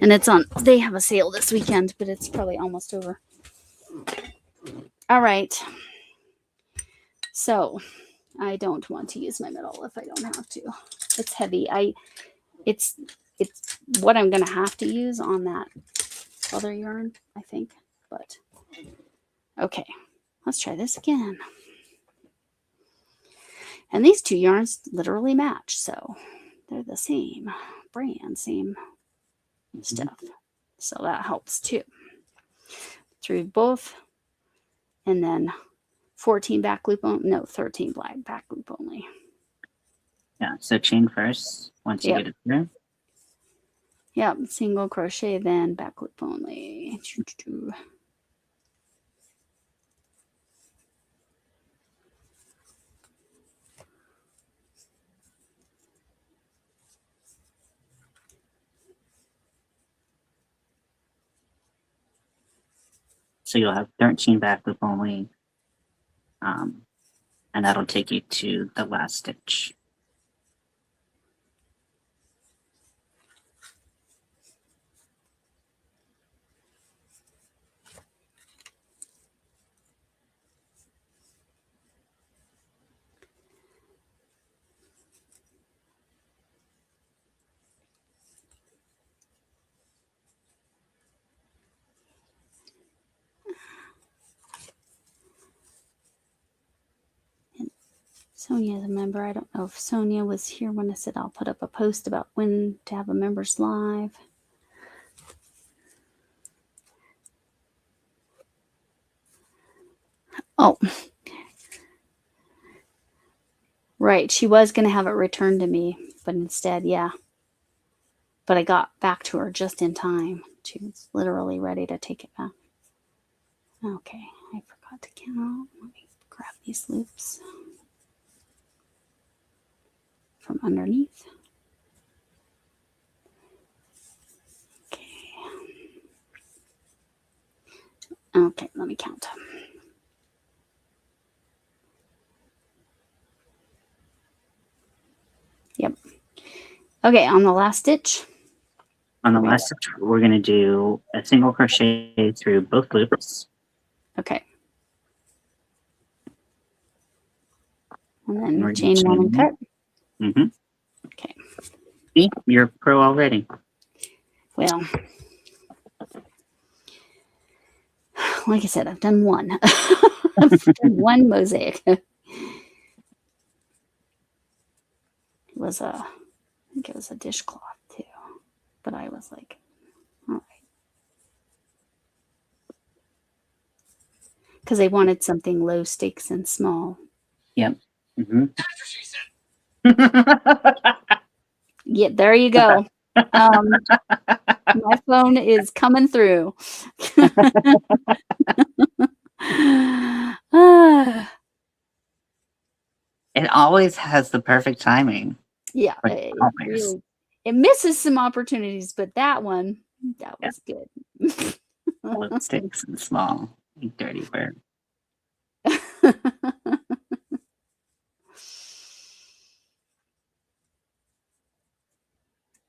And it's on. They have a sale this weekend, but it's probably almost over. All right. So, I don't want to use my middle if I don't have to. It's heavy. It's what I'm gonna have to use on that other yarn, I think. But okay, let's try this again. And these two yarns literally match, so they're the same brand, same stuff. So that helps too. Through both, and then 14 back loop on, no, 13 back loop only. Yeah, so chain first once you get it through. Yep, single crochet, then back loop only. So you'll have 13 back loop only, and that'll take you to the last stitch. Sonia's a member. I don't know if Sonia was here when I said I'll put up a post about when to have a members live. Oh, right. She was going to have it returned to me, but instead, yeah. But I got back to her just in time. She was literally ready to take it back. Okay, I forgot to count. Let me grab these loops from underneath. Okay, let me count. Yep. Okay, on the last stitch. On the last stitch, we're going to do a single crochet through both loops. Okay. And then we're chain one and cut. Mm-hmm. Okay. See, you're a pro already. Well, like I said, I've done one. I've done one mosaic. It was I think it was a dishcloth too. But I was like, all right. Because they wanted something low stakes and small. Yep. Mm-hmm. Yeah, there you go. My phone is coming through. It always has the perfect timing. Yeah, it misses some opportunities, but that one, that was good. Sticks and small, you dirty bird.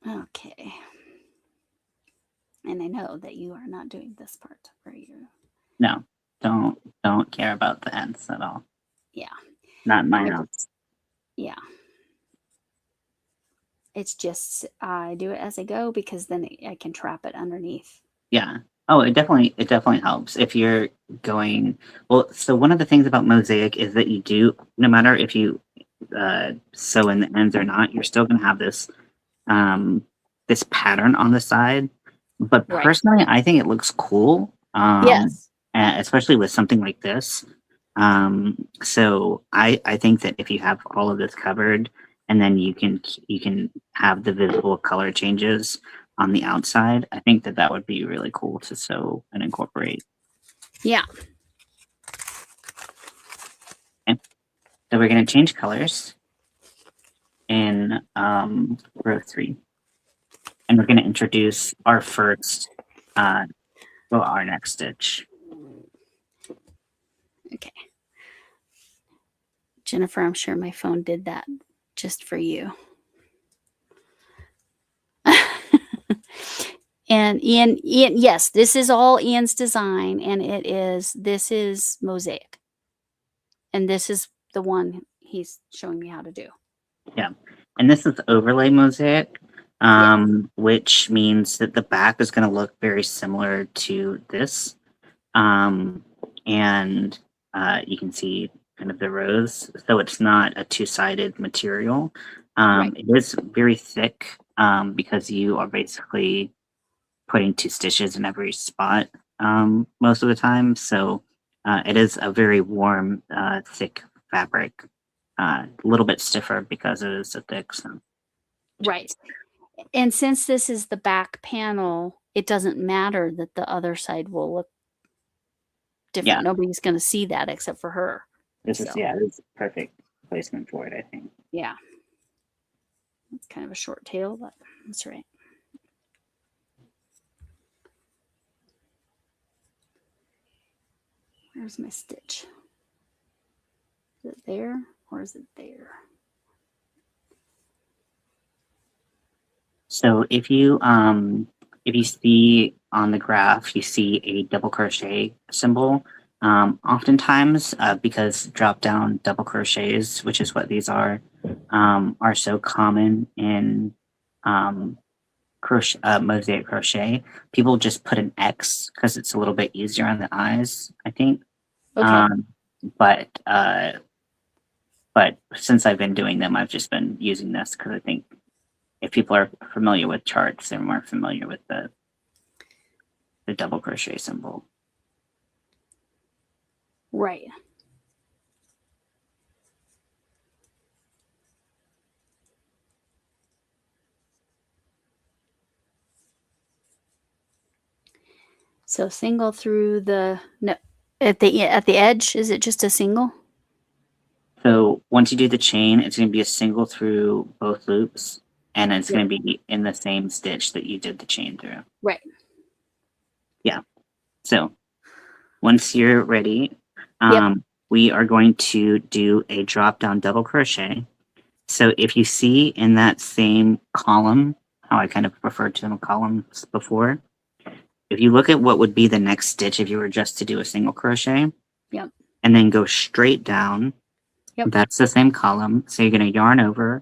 Okay. And I know that you are not doing this part, are you? No, don't care about the ends at all. Yeah. Not my notes. Yeah. It's just I do it as I go because then I can trap it underneath. Yeah. Oh, it definitely helps if you're going well. So one of the things about mosaic is that you do, no matter if you sew in the ends or not, you're still going to have this this pattern on the side. But personally, I think it looks cool. Yes. Especially with something like this. So I think that if you have all of this covered, and then you can have the visible color changes on the outside, I think that would be really cool to sew and incorporate. Yeah. Okay. So we're going to change colors in row 3. And we're going to introduce our first for our next stitch. Okay. Jennifer, I'm sure my phone did that just for you. And Ian, yes, this is all Ian's design, and this is Mosaic. And this is the one he's showing me how to do. Yeah. And this is overlay mosaic, which means that the back is going to look very similar to this. And you can see kind of the rows. So it's not a two-sided material. It is very thick because you are basically putting 2 stitches in every spot most of the time. So it is a very warm, thick fabric. A little bit stiffer because it is so thick. So. Right. And since this is the back panel, it doesn't matter that the other side will look different. Yeah. Nobody's going to see that except for her. This is perfect placement for it, I think. Yeah. It's kind of a short tail, but that's right. Where's my stitch? Is it there or is it there? So if you see on the graph, you see a double crochet symbol. Oftentimes, because drop down double crochets, which is what these are so common in mosaic crochet, people just put an X because it's a little bit easier on the eyes, I think. Okay. But since I've been doing them, I've just been using this because I think if people are familiar with charts, they're more familiar with the double crochet symbol. Right. So single through the at the edge, is it just a single? So once you do the chain, it's going to be a single through both loops, and it's going to be in the same stitch that you did the chain through. Right. Yeah. So once you're ready, we are going to do a drop down double crochet. So if you see in that same column, how I kind of referred to them columns before, if you look at what would be the next stitch if you were just to do a single crochet, and then go straight down, that's the same column. So you're going to yarn over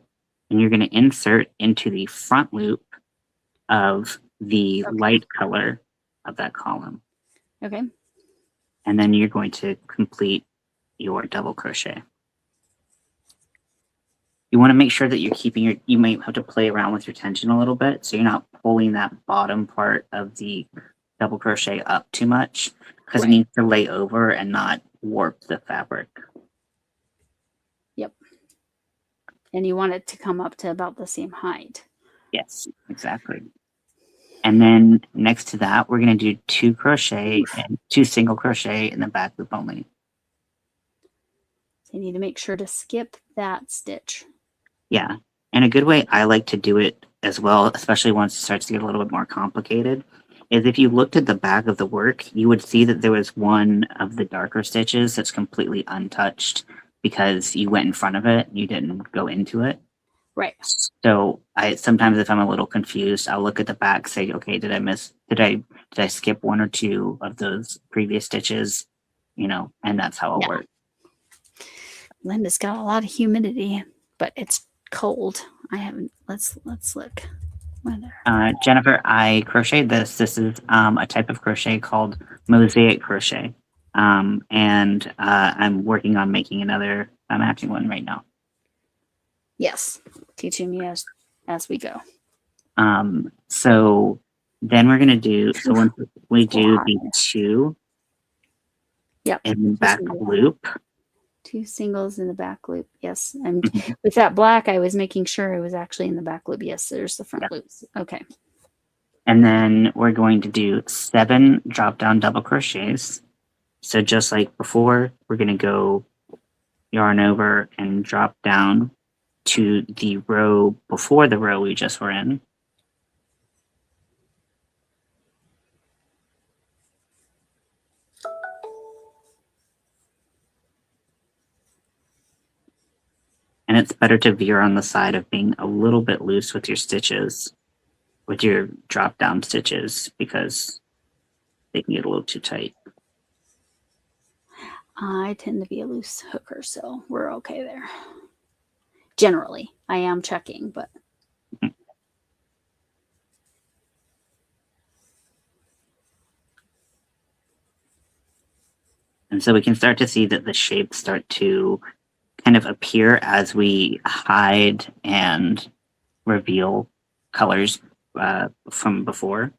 and you're going to insert into the front loop of the light color of that column. Okay. And then you're going to complete your double crochet. You want to make sure that you're keeping you might have to play around with your tension a little bit, so you're not pulling that bottom part of the double crochet up too much, because it needs to lay over and not warp the fabric. Yep. And you want it to come up to about the same height. Yes, exactly. And then next to that, we're going to do 2 crochet and 2 single crochet in the back loop only. So you need to make sure to skip that stitch. Yeah. And a good way I like to do it as well, especially once it starts to get a little bit more complicated, is if you looked at the back of the work, you would see that there was one of the darker stitches that's completely untouched because you went in front of it, you didn't go into it. Right. So I sometimes, if I'm a little confused, I'll look at the back, say, okay, did I skip 1 or 2 of those previous stitches? And that's how it works. Linda's got a lot of humidity, but it's cold. I haven't. Let's look. Jennifer, I crocheted this. This is a type of crochet called Mosaic Crochet, and I'm working on making another matching one right now. Yes, teaching me as we go. So then we're gonna do. So once we do the 2, in the back loop. 2 singles in the back loop. Yes. And with that black, I was making sure it was actually in the back loop. Yes, there's the front loops. Okay. And then we're going to do 7 drop down double crochets. So just like before, we're going to go yarn over and drop down to the row before the row we just were in. and it's better to veer on the side of being a little bit loose with your stitches, with your drop down stitches, because they can get a little too tight. I tend to be a loose hooker, so we're okay there. Generally, I am checking, but. And so we can start to see that the shapes start to kind of appear as we hide and reveal colors from before.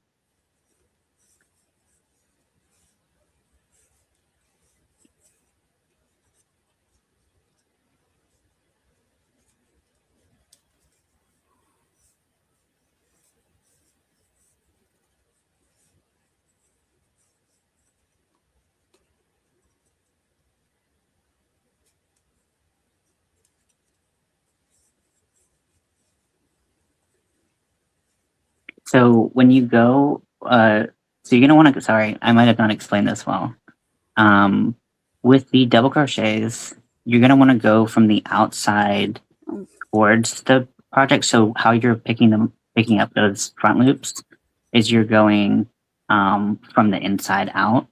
So when you go, so you're going to want to, sorry, I might have not explained this well. With the double crochets, you're going to want to go from the outside towards the project. So how you're picking up those front loops is you're going from the inside out.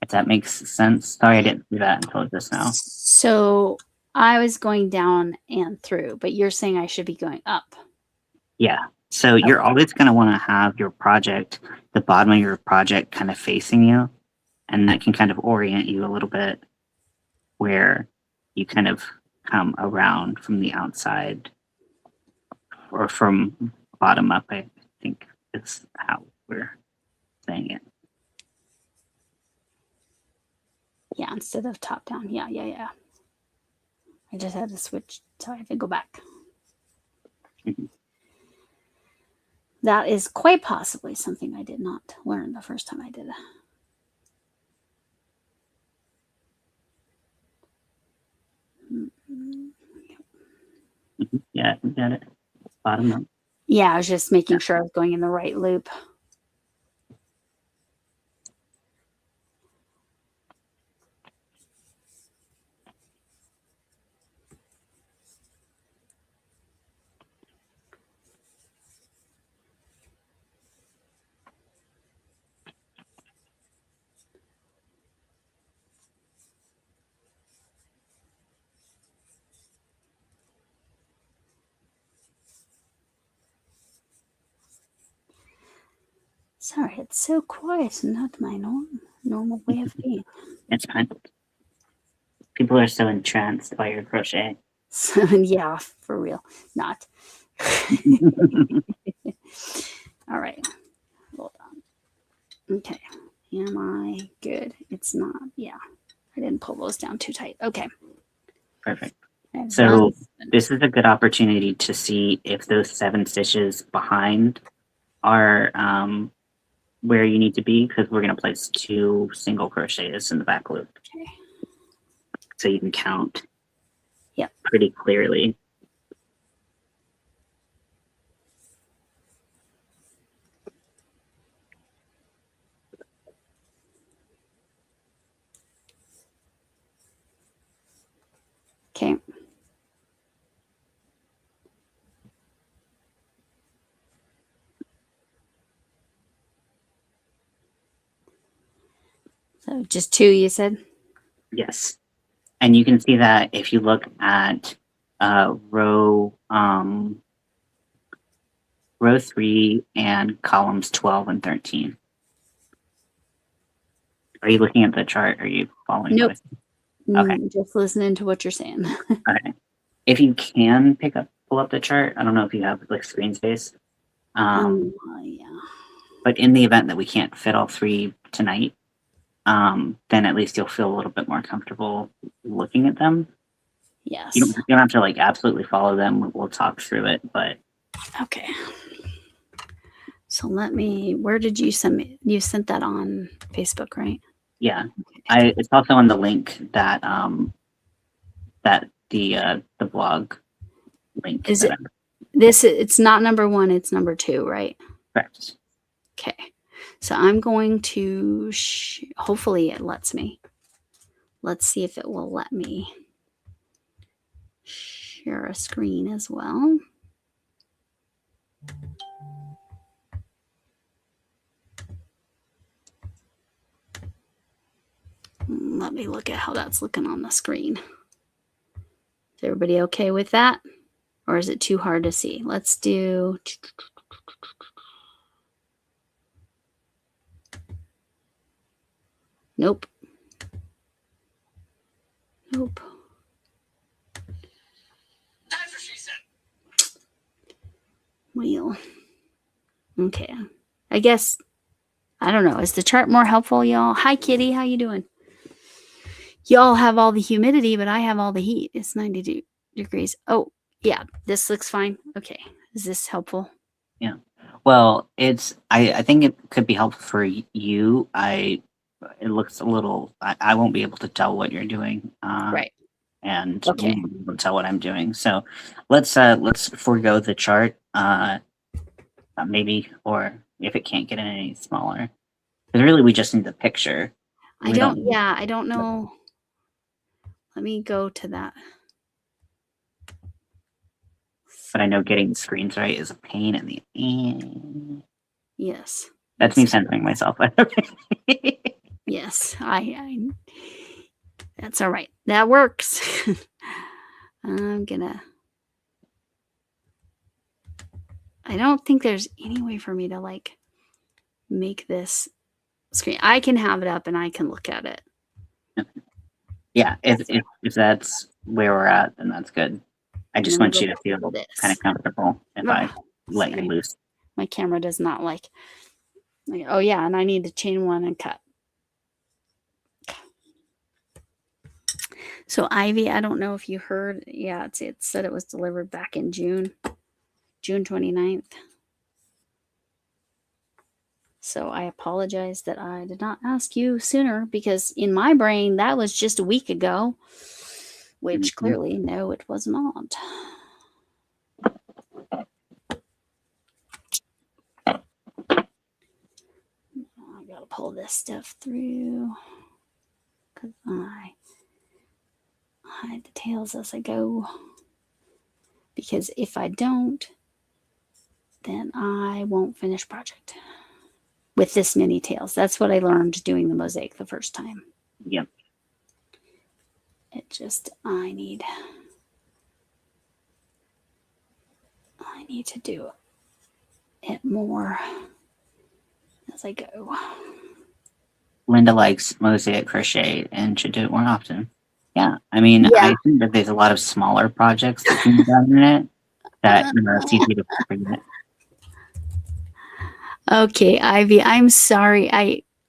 If that makes sense. Sorry, I didn't do that until just now. So I was going down and through, but you're saying I should be going up. Yeah. So you're always going to want to have your project, the bottom of your project kind of facing you. And that can kind of orient you a little bit where you kind of come around from the outside or from bottom up, I think is how we're saying it. Yeah, instead of top down. Yeah. I just had to switch, so I had to go back. Mm-hmm. That is quite possibly something I did not learn the first time I did it. Yeah, you got it. Bottom up. Yeah, I was just making sure I was going in the right loop. Sorry, it's so quiet and not my normal way of being. It's fine. People are so entranced by your crochet. So, yeah, for real. Not. All right. Hold on. Okay. Am I good? It's not. Yeah. I didn't pull those down too tight. Okay. Perfect. So this is a good opportunity to see if those 7 stitches behind are where you need to be, because we're going to place 2 single crochets in the back loop. Okay. So you can count pretty clearly. Okay. So just 2, you said? Yes. And you can see that if you look at row 3 and columns 12 and 13. Are you looking at the chart? Are you following? Nope. Okay. Just listening to what you're saying. Okay. If you can pull up the chart, I don't know if you have like screen space. Yeah. But in the event that we can't fit all 3 tonight, then at least you'll feel a little bit more comfortable looking at them. Yes. You don't have to like absolutely follow them. We'll talk through it, but okay. So where did you send me? You sent that on Facebook, right? Yeah. Okay. It's also on the link that that the blog link. Is it it's not number 1, it's number 2, right? Correct. Okay. So I'm going to hopefully it lets me. Let's see if it will let me share a screen as well. Let me look at how that's looking on the screen. Is everybody okay with that? Or is it too hard to see? Let's do... Nope. Nope. That's what she said. Wheel. Okay. I guess, I don't know. Is the chart more helpful, y'all? Hi, Kitty. How you doing? Y'all have all the humidity, but I have all the heat. It's 92 degrees. Oh, yeah. This looks fine. Okay. Is this helpful? Yeah. Well, I think it could be helpful for you. It looks a little, I won't be able to tell what you're doing. Right. And Okay. you won't be able to tell what I'm doing. So let's forego the chart, maybe, or if it can't get any smaller. Because really we just need the picture. I don't know. Let me go to that. But I know getting the screens right is a pain in the ass. Yes. That's me censoring myself. Yes. I that's all right. That works. I don't think there's any way for me to like make this screen. I can have it up and I can look at it. Yeah, if that's where we're at, then that's good. I just want you to feel kind of comfortable if I let you loose. My camera does not like, oh yeah, and I need to chain one and cut. So Ivy, I don't know if you heard, yeah, it said it was delivered back in June 29th. So I apologize that I did not ask you sooner, because in my brain that was just a week ago, which clearly no, it was not. I gotta pull this stuff through because I hide the tails as I go, because if I don't, then I won't finish project with this many tails. That's what I learned doing the mosaic the first time. Yep. It just, I need to do it more as I go. Linda likes Mosaic Crochet and should do it more often. Yeah, I mean, Yeah. I think that there's a lot of smaller projects that can be done in it that it's easy to forget. Okay, Ivy, I'm sorry.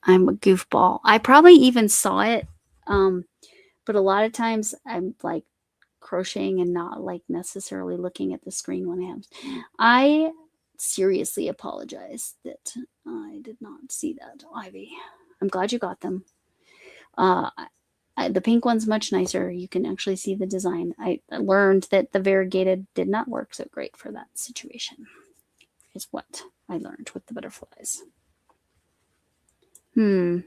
I'm a goofball. I probably even saw it, but a lot of times I'm like crocheting and not like necessarily looking at the screen when I seriously apologize that I did not see that, Ivy. I'm glad you got them. The pink one's much nicer. You can actually see the design. I learned that the variegated did not work so great for that situation, is what I learned with the butterflies. That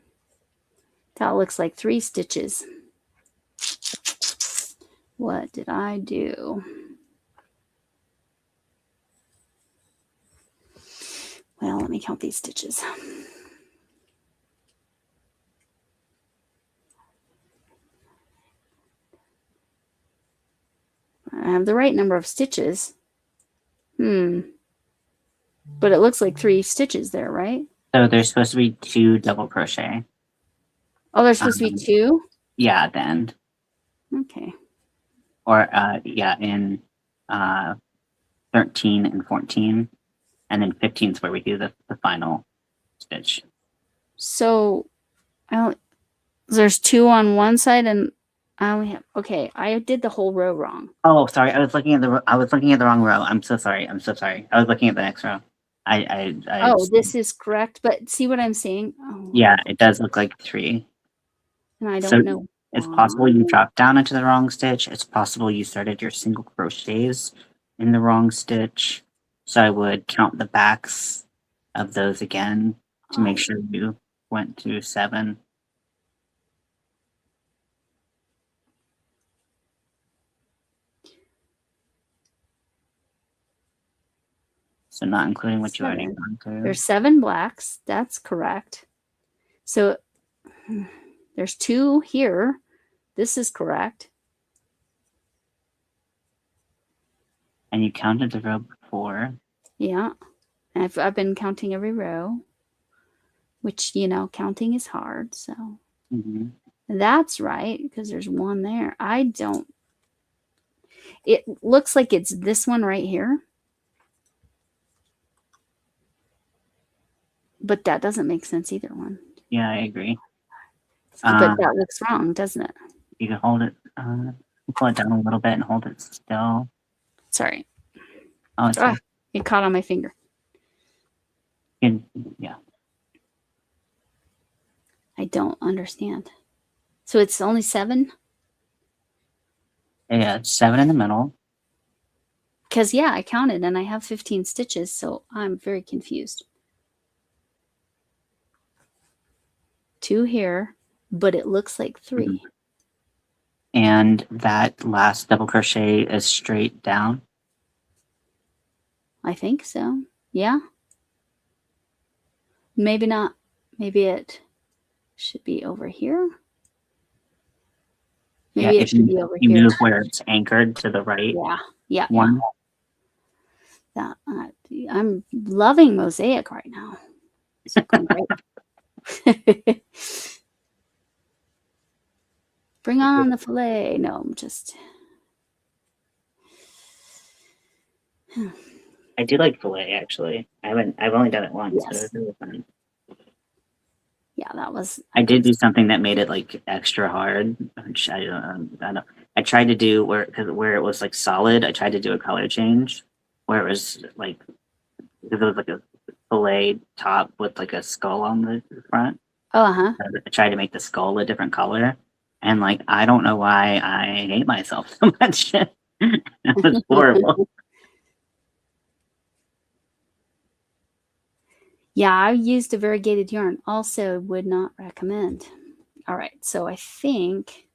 looks like 3 stitches. What did I do? Well, let me count these stitches. I have the right number of stitches. But it looks like 3 stitches there, right? So there's supposed to be 2 double crochet. Oh, there's supposed to be 2? Yeah, at the end. Okay. Or yeah, in 13 and 14. And then 15 is where we do the final stitch. So there's 2 on one side and I only have, okay, I did the whole row wrong. Oh, sorry. I was looking at the wrong row. I'm so sorry. I was looking at the next row. This is correct, but see what I'm saying? Oh, yeah, it does look like 3. And I don't know. It's possible you dropped down into the wrong stitch. It's possible you started your single crochets in the wrong stitch. So I would count the backs of those again to make sure you went to 7. So not including what you already 7. gone through. There's 7 blacks. That's correct. So there's 2 here. This is correct. And you counted the row before. Yeah. And I've been counting every row, which, you know, counting is hard. So Mm-hmm. that's right, because there's 1 there. I don't. It looks like it's this one right here. But that doesn't make sense either one. Yeah, I agree. But that looks wrong, doesn't it? You can hold it, pull it down a little bit and hold it still. Sorry. Oh, it's fine. It caught on my finger. Yeah. I don't understand. So it's only 7? Yeah, it's 7 in the middle. Because, yeah, I counted and I have 15 stitches, so I'm very confused. 2 here, but it looks like 3. Mm-hmm. And that last double crochet is straight down. I think so. Yeah. Maybe not. Maybe it should be over here. Maybe it should be over you here. move where it's anchored to the right. Yeah. One. Yeah. I'm loving Mosaic right now. It's going great. Bring on the fillet. No, I'm just. I do like fillet actually. I've only done it once. Yes. But it was really fun. Yeah, that was. I did do something that made it like extra hard. Which I don't know. I tried to do where it was like solid. I tried to do a color change where it was like it was like a fillet top with like a skull on the front. Oh, I tried to make the skull a different color, and like I don't know why I hate myself so much. It was horrible. Yeah, I used a variegated yarn. Also would not recommend. All right, so I think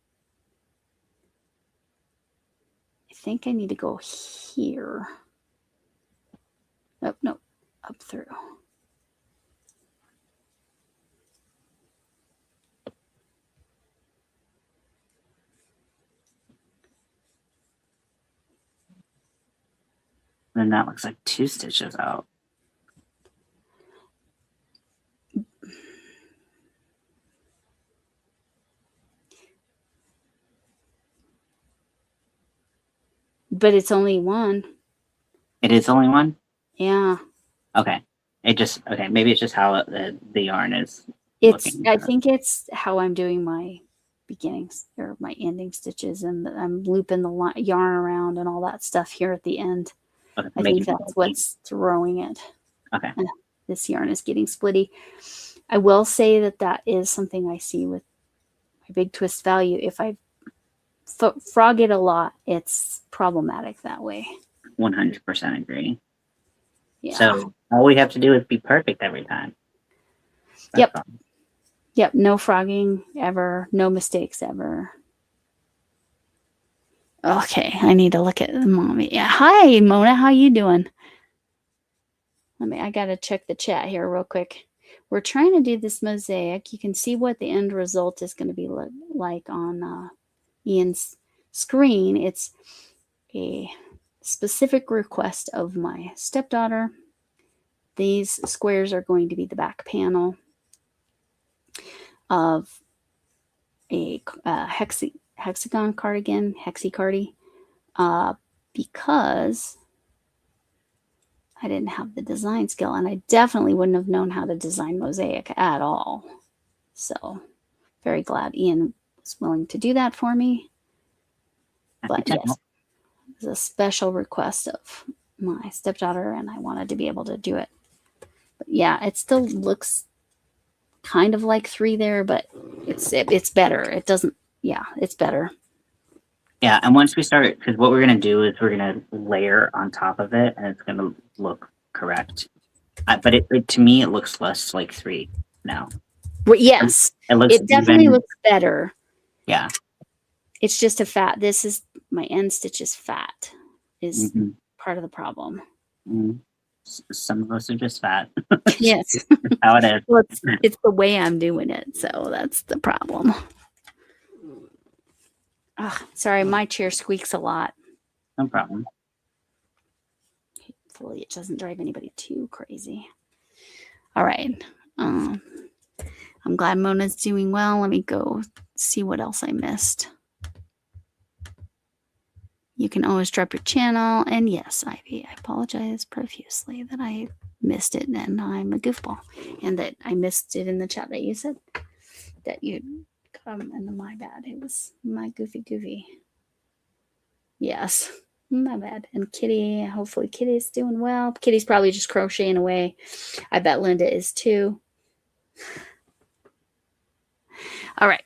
I need to go here. Oh, no, up through. Then that looks like 2 stitches out. But it's only 1. It is only 1? Yeah. Okay. Maybe it's just how the yarn is. I think it's how I'm doing my beginnings or my ending stitches, and I'm looping the yarn around and all that stuff here at the end. Okay, I think that's what's throwing it. Okay. This yarn is getting splitty. I will say that is something I see with my big twist value. If I frog it a lot, it's problematic that way. 100% agree. Yeah. So all we have to do is be perfect every time. Yep. Yep. No frogging ever. No mistakes ever. Okay. I need to look at the mommy. Yeah. Hi, Mona. How you doing? I got to check the chat here real quick. We're trying to do this mosaic. You can see what the end result is going to be like on Ian's screen. It's a specific request of my stepdaughter. These squares are going to be the back panel of a hexagon cardigan, hexi-cardi, because I didn't have the design skill, and I definitely wouldn't have known how to design mosaic at all. So very glad Ian was willing to do that for me. But yes, it was a special request of my stepdaughter, and I wanted to be able to do it. But yeah, it still looks kind of like 3 there, but it's better. It doesn't. Yeah, it's better. Yeah, and once we start, because what we're gonna do is we're gonna layer on top of it, and it's gonna look correct. But to me, it looks less like 3 now. Well, yes, it definitely looks better. Yeah, it's just a fat. This is my end stitch is fat. Is part of the problem. Mm-hmm. Some of us are just fat. Yes. That's how it is. Well, it's the way I'm doing it, so that's the problem. Oh, sorry, my chair squeaks a lot. No problem. Hopefully, it doesn't drive anybody too crazy. All right. I'm glad Mona's doing well. Let me go see what else I missed. You can always drop your channel. And yes, Ivy, I apologize profusely that I missed it and I'm a goofball. And that I missed it in the chat that you said that you come and my bad. It was my goofy. Yes, my bad. And Kitty, hopefully Kitty's doing well. Kitty's probably just crocheting away. I bet Linda is too. All right.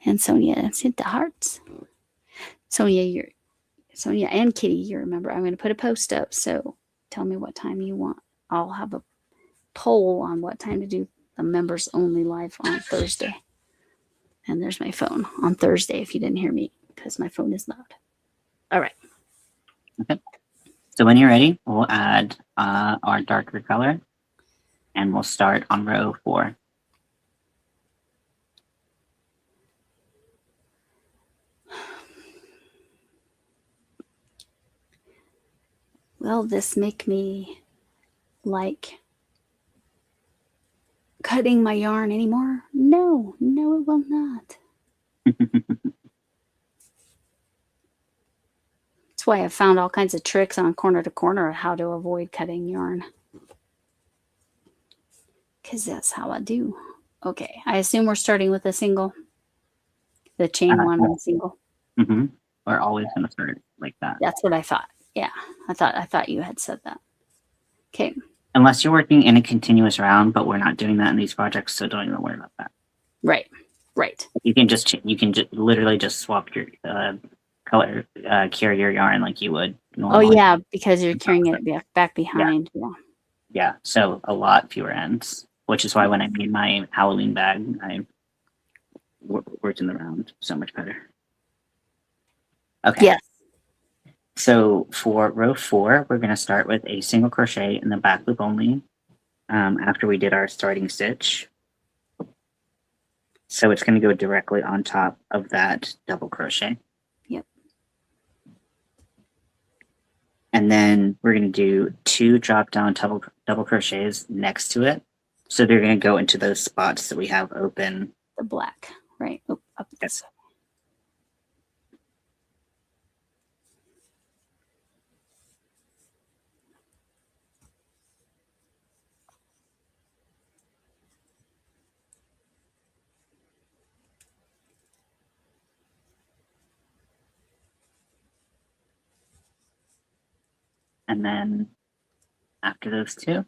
And Sonia, it's hit the hearts. Sonia and Kitty, you remember, I'm going to put a post up. So tell me what time you want. I'll have a poll on what time to do the members only live on Thursday. And there's my phone on Thursday if you didn't hear me because my phone is loud. All right. Okay. So when you're ready, we'll add our darker color and we'll start on row 4. Will this make me like cutting my yarn anymore? No, it will not. That's why I've found all kinds of tricks on corner to corner of how to avoid cutting yarn. Because that's how I do. Okay, I assume we're starting with a single. The chain one and single. Mm-hmm. We're always going to start like that. That's what I thought. Yeah, I thought you had said that. Okay. Unless you're working in a continuous round, but we're not doing that in these projects, so don't even worry about that. Right. You can just literally just swap your color, carry your yarn like you would normally. Oh yeah, because you're carrying it back behind. Yeah. So a lot fewer ends, which is why when I made my Halloween bag, I worked in the round so much better. Okay. Yes. So for row 4, we're going to start with a single crochet in the back loop only after we did our starting stitch. So it's going to go directly on top of that double crochet. Yep. And then we're going to do 2 drop down double crochets next to it. So they're going to go into those spots that we have open. The black, right? Oh, up this way. And then after those 2,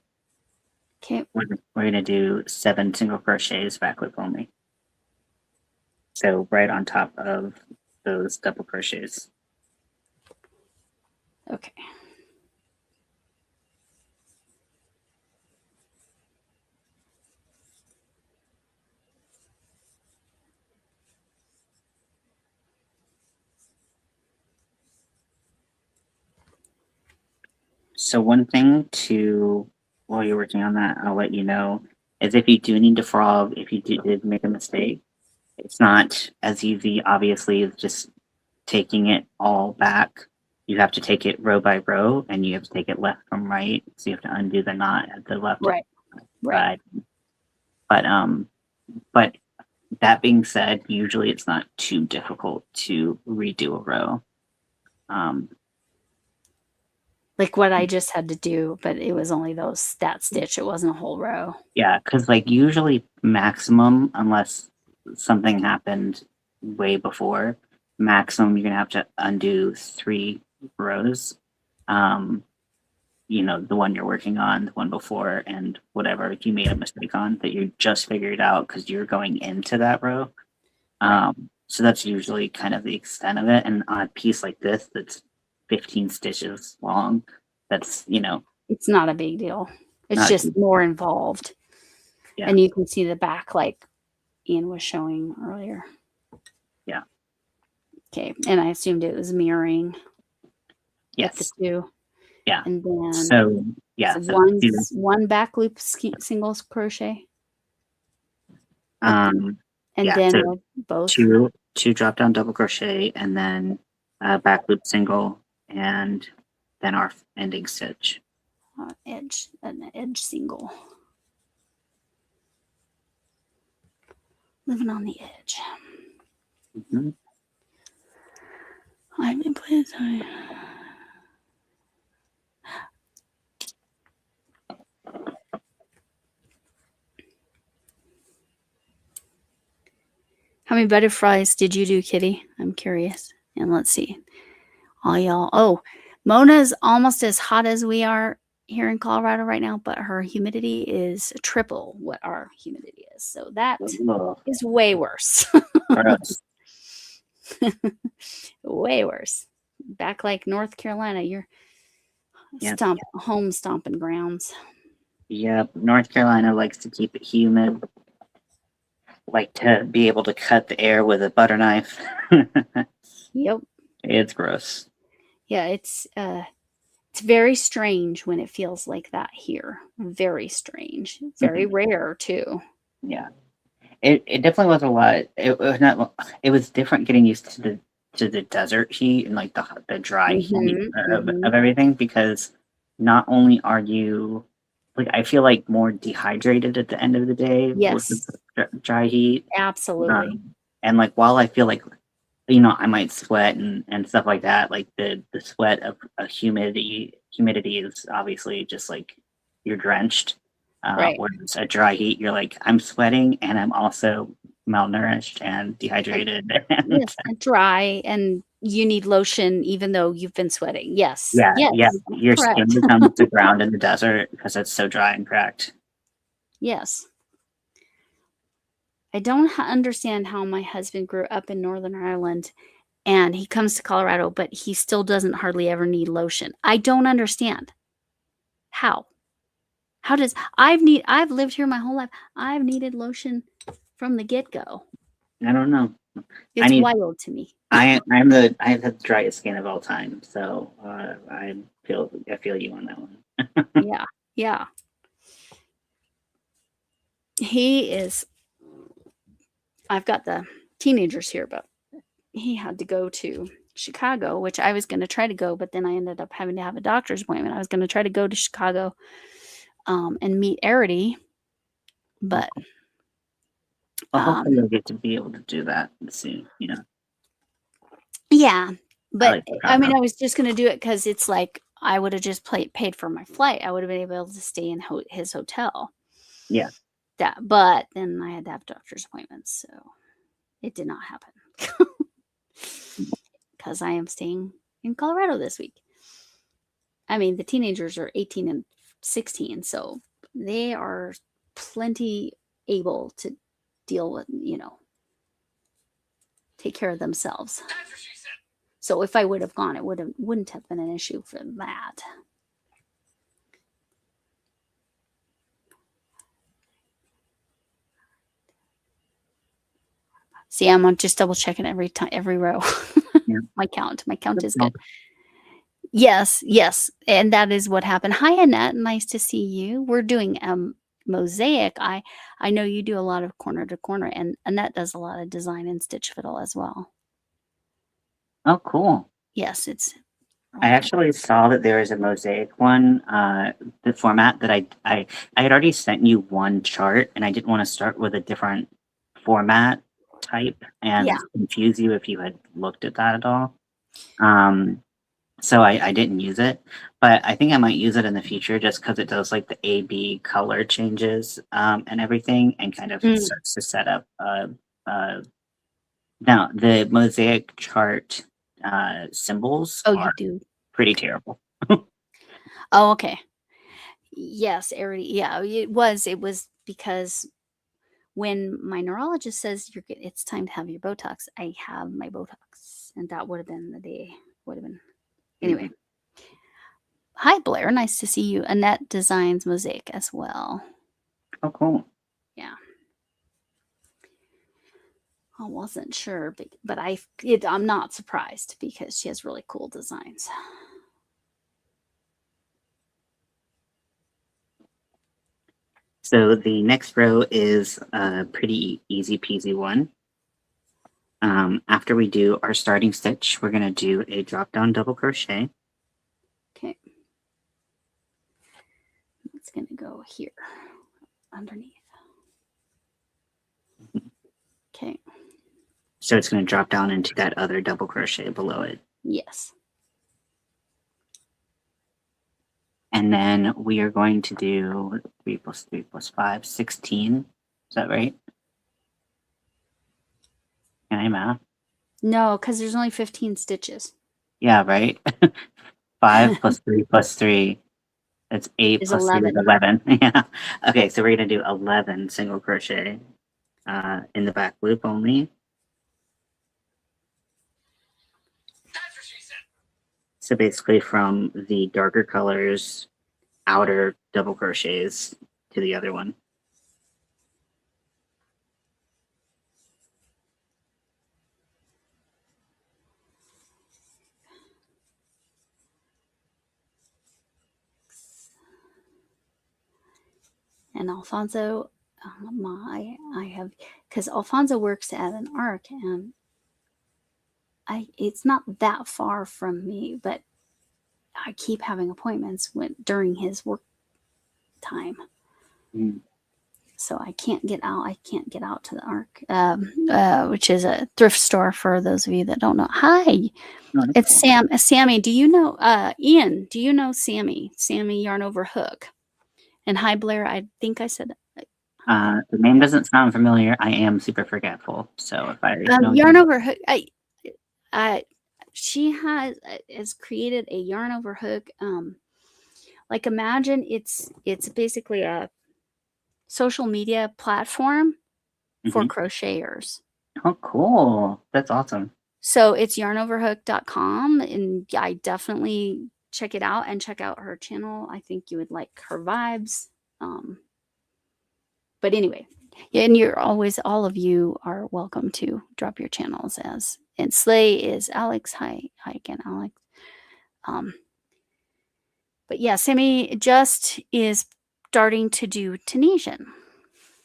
Okay. we're going to do 7 single crochets back loop only. So right on top of those double crochets. Okay. So one thing while you're working on that, I'll let you know, is if you do need to frog, if you did make a mistake, it's not as easy, obviously, as just taking it all back. You have to take it row by row, and you have to take it left from right. So you have to undo the knot at the left side. But that being said, usually it's not too difficult to redo a row. Like what I just had to do, but it was only that stitch. It wasn't a whole row. Yeah, because like usually maximum, unless something happened way before, maximum you're gonna have to undo 3 rows. The one you're working on, the one before, and whatever you made a mistake on that you just figured out because you're going into that row. So that's usually kind of the extent of it. And on a piece like this that's 15 stitches long, that's it's not a big deal. It's just more involved. Yeah. And you can see the back like Ian was showing earlier. Yeah. Okay. And I assumed it was mirroring. with the Yes. two. Yeah. And then So yeah. so So one back loop single crochet. um And yeah. then So both. two drop down double crochet and then back loop single and then our ending stitch. An edge single. Living on the edge. Mm-hmm. I've been playing. How many butterflies did you do, Kitty? I'm curious. And let's see. All y'all. Oh, Mona's almost as hot as we are here in Colorado right now, but her humidity is triple what our humidity is. So that is way worse. Way worse. Back like North Carolina, you're home stomping grounds. Yep. North Carolina likes to keep it humid. Like to be able to cut the air with a butter knife. Yep. It's gross. Yeah, it's very strange when it feels like that here. Very strange. Very rare too. Yeah. It definitely was a lot. It was not. It was different getting used to the desert heat and like the dry heat of everything, because not only are you like, I feel like more dehydrated at the end of the day with the dry heat. Absolutely. And like, while I feel like, you know, I might sweat and stuff like that, like the sweat of humidity is obviously just like you're drenched. Right. Whereas a dry heat, you're like, I'm sweating and I'm also malnourished and dehydrated. Yes, and dry, and you need lotion even though you've been sweating. Yes. Yeah, Yes. yeah. Your Correct. skin becomes the ground in the desert because it's so dry and cracked. Yes. I don't understand how my husband grew up in Northern Ireland and he comes to Colorado, but he still doesn't hardly ever need lotion. I don't understand. How? How does I've lived here my whole life. I've needed lotion from the get-go. I don't know. It's wild to me. I have the driest skin of all time, so I feel you on that one. Yeah. He is. I've got the teenagers here, but he had to go to Chicago, which I was going to try to go, but then I ended up having to have a doctor's appointment. I was going to try to go to Chicago and meet Arity, but well, hopefully you'll get to be able to do that soon, you know. Yeah, but I I was just going to do it because it's like I would have just paid for my flight. I would have been able to stay in his hotel. Yeah. But then I had to have doctor's appointments, so it did not happen because I am staying in Colorado this week. I mean, the teenagers are 18 and 16, so they are plenty able to deal with, take care of themselves. That's what she said. So if I would have gone, it wouldn't have been an issue for that. See, I'm just double checking every row. Yeah. My count is good. Yes, and that is what happened. Hi, Annette. Nice to see you. We're doing Mosaic. I know you do a lot of corner to corner, and Annette does a lot of design in Stitchfiddle as well. Oh, cool. Yes, it's. I actually saw that there is a Mosaic one, the format that I had already sent you one chart, and I didn't want to start with a different format type and confuse you if you had looked at that at all. So I didn't use it, but I think I might use it in the future just because it does like the A/B color changes and everything, and kind of starts to set up. Now the Mosaic chart symbols are pretty terrible. Oh, okay. Yes, Arity. Yeah, it was because when my neurologist says it's time to have your Botox, I have my Botox, and that would have been the day. Anyway. Hi, Blair. Nice to see you. Annette designs Mosaic as well. Oh, cool. Yeah. I wasn't sure, but I'm not surprised because she has really cool designs. So the next row is a pretty easy peasy one. After we do our starting stitch, we're going to do a drop down double crochet. Okay. It's going to go here underneath. Okay. So it's going to drop down into that other double crochet below it. Yes. And then we are going to do 3 plus 3 plus 5, 16. Is that right? Can I math? No, because there's only 15 stitches. Yeah, right? 5 plus 3 plus 3. That's 8 Is plus 3 is 11. 11. Yeah. Okay, so we're going to do 11 single crochet in the back loop only. That's what she said. So basically from the darker colors, outer double crochets to the other one. And Alfonso, I have, because Alfonso works at an ARC, and it's not that far from me, but I keep having appointments during his work time. Mm. So I can't get out. I can't get out to the ARC, which is a thrift store for those of you that don't know. Hi, Oh, that's it's cool. Sammy, do you know, Ian, do you know Sammy Yarn Over Hook? And hi, Blair. I think I said The name doesn't sound familiar. I am super forgetful. So if I know Yarn Over Hook. She has created a Yarn Over Hook. Like imagine it's basically a social media platform for crocheters. Oh, cool. That's awesome. So it's yarnoverhook.com, and I definitely check it out and check out her channel. I think you would like her vibes. But anyway, and you're always, all of you are welcome to drop your channels and Slay is Alex. Hi again, Alex. But yeah, Sammy just is starting to do Tunisian.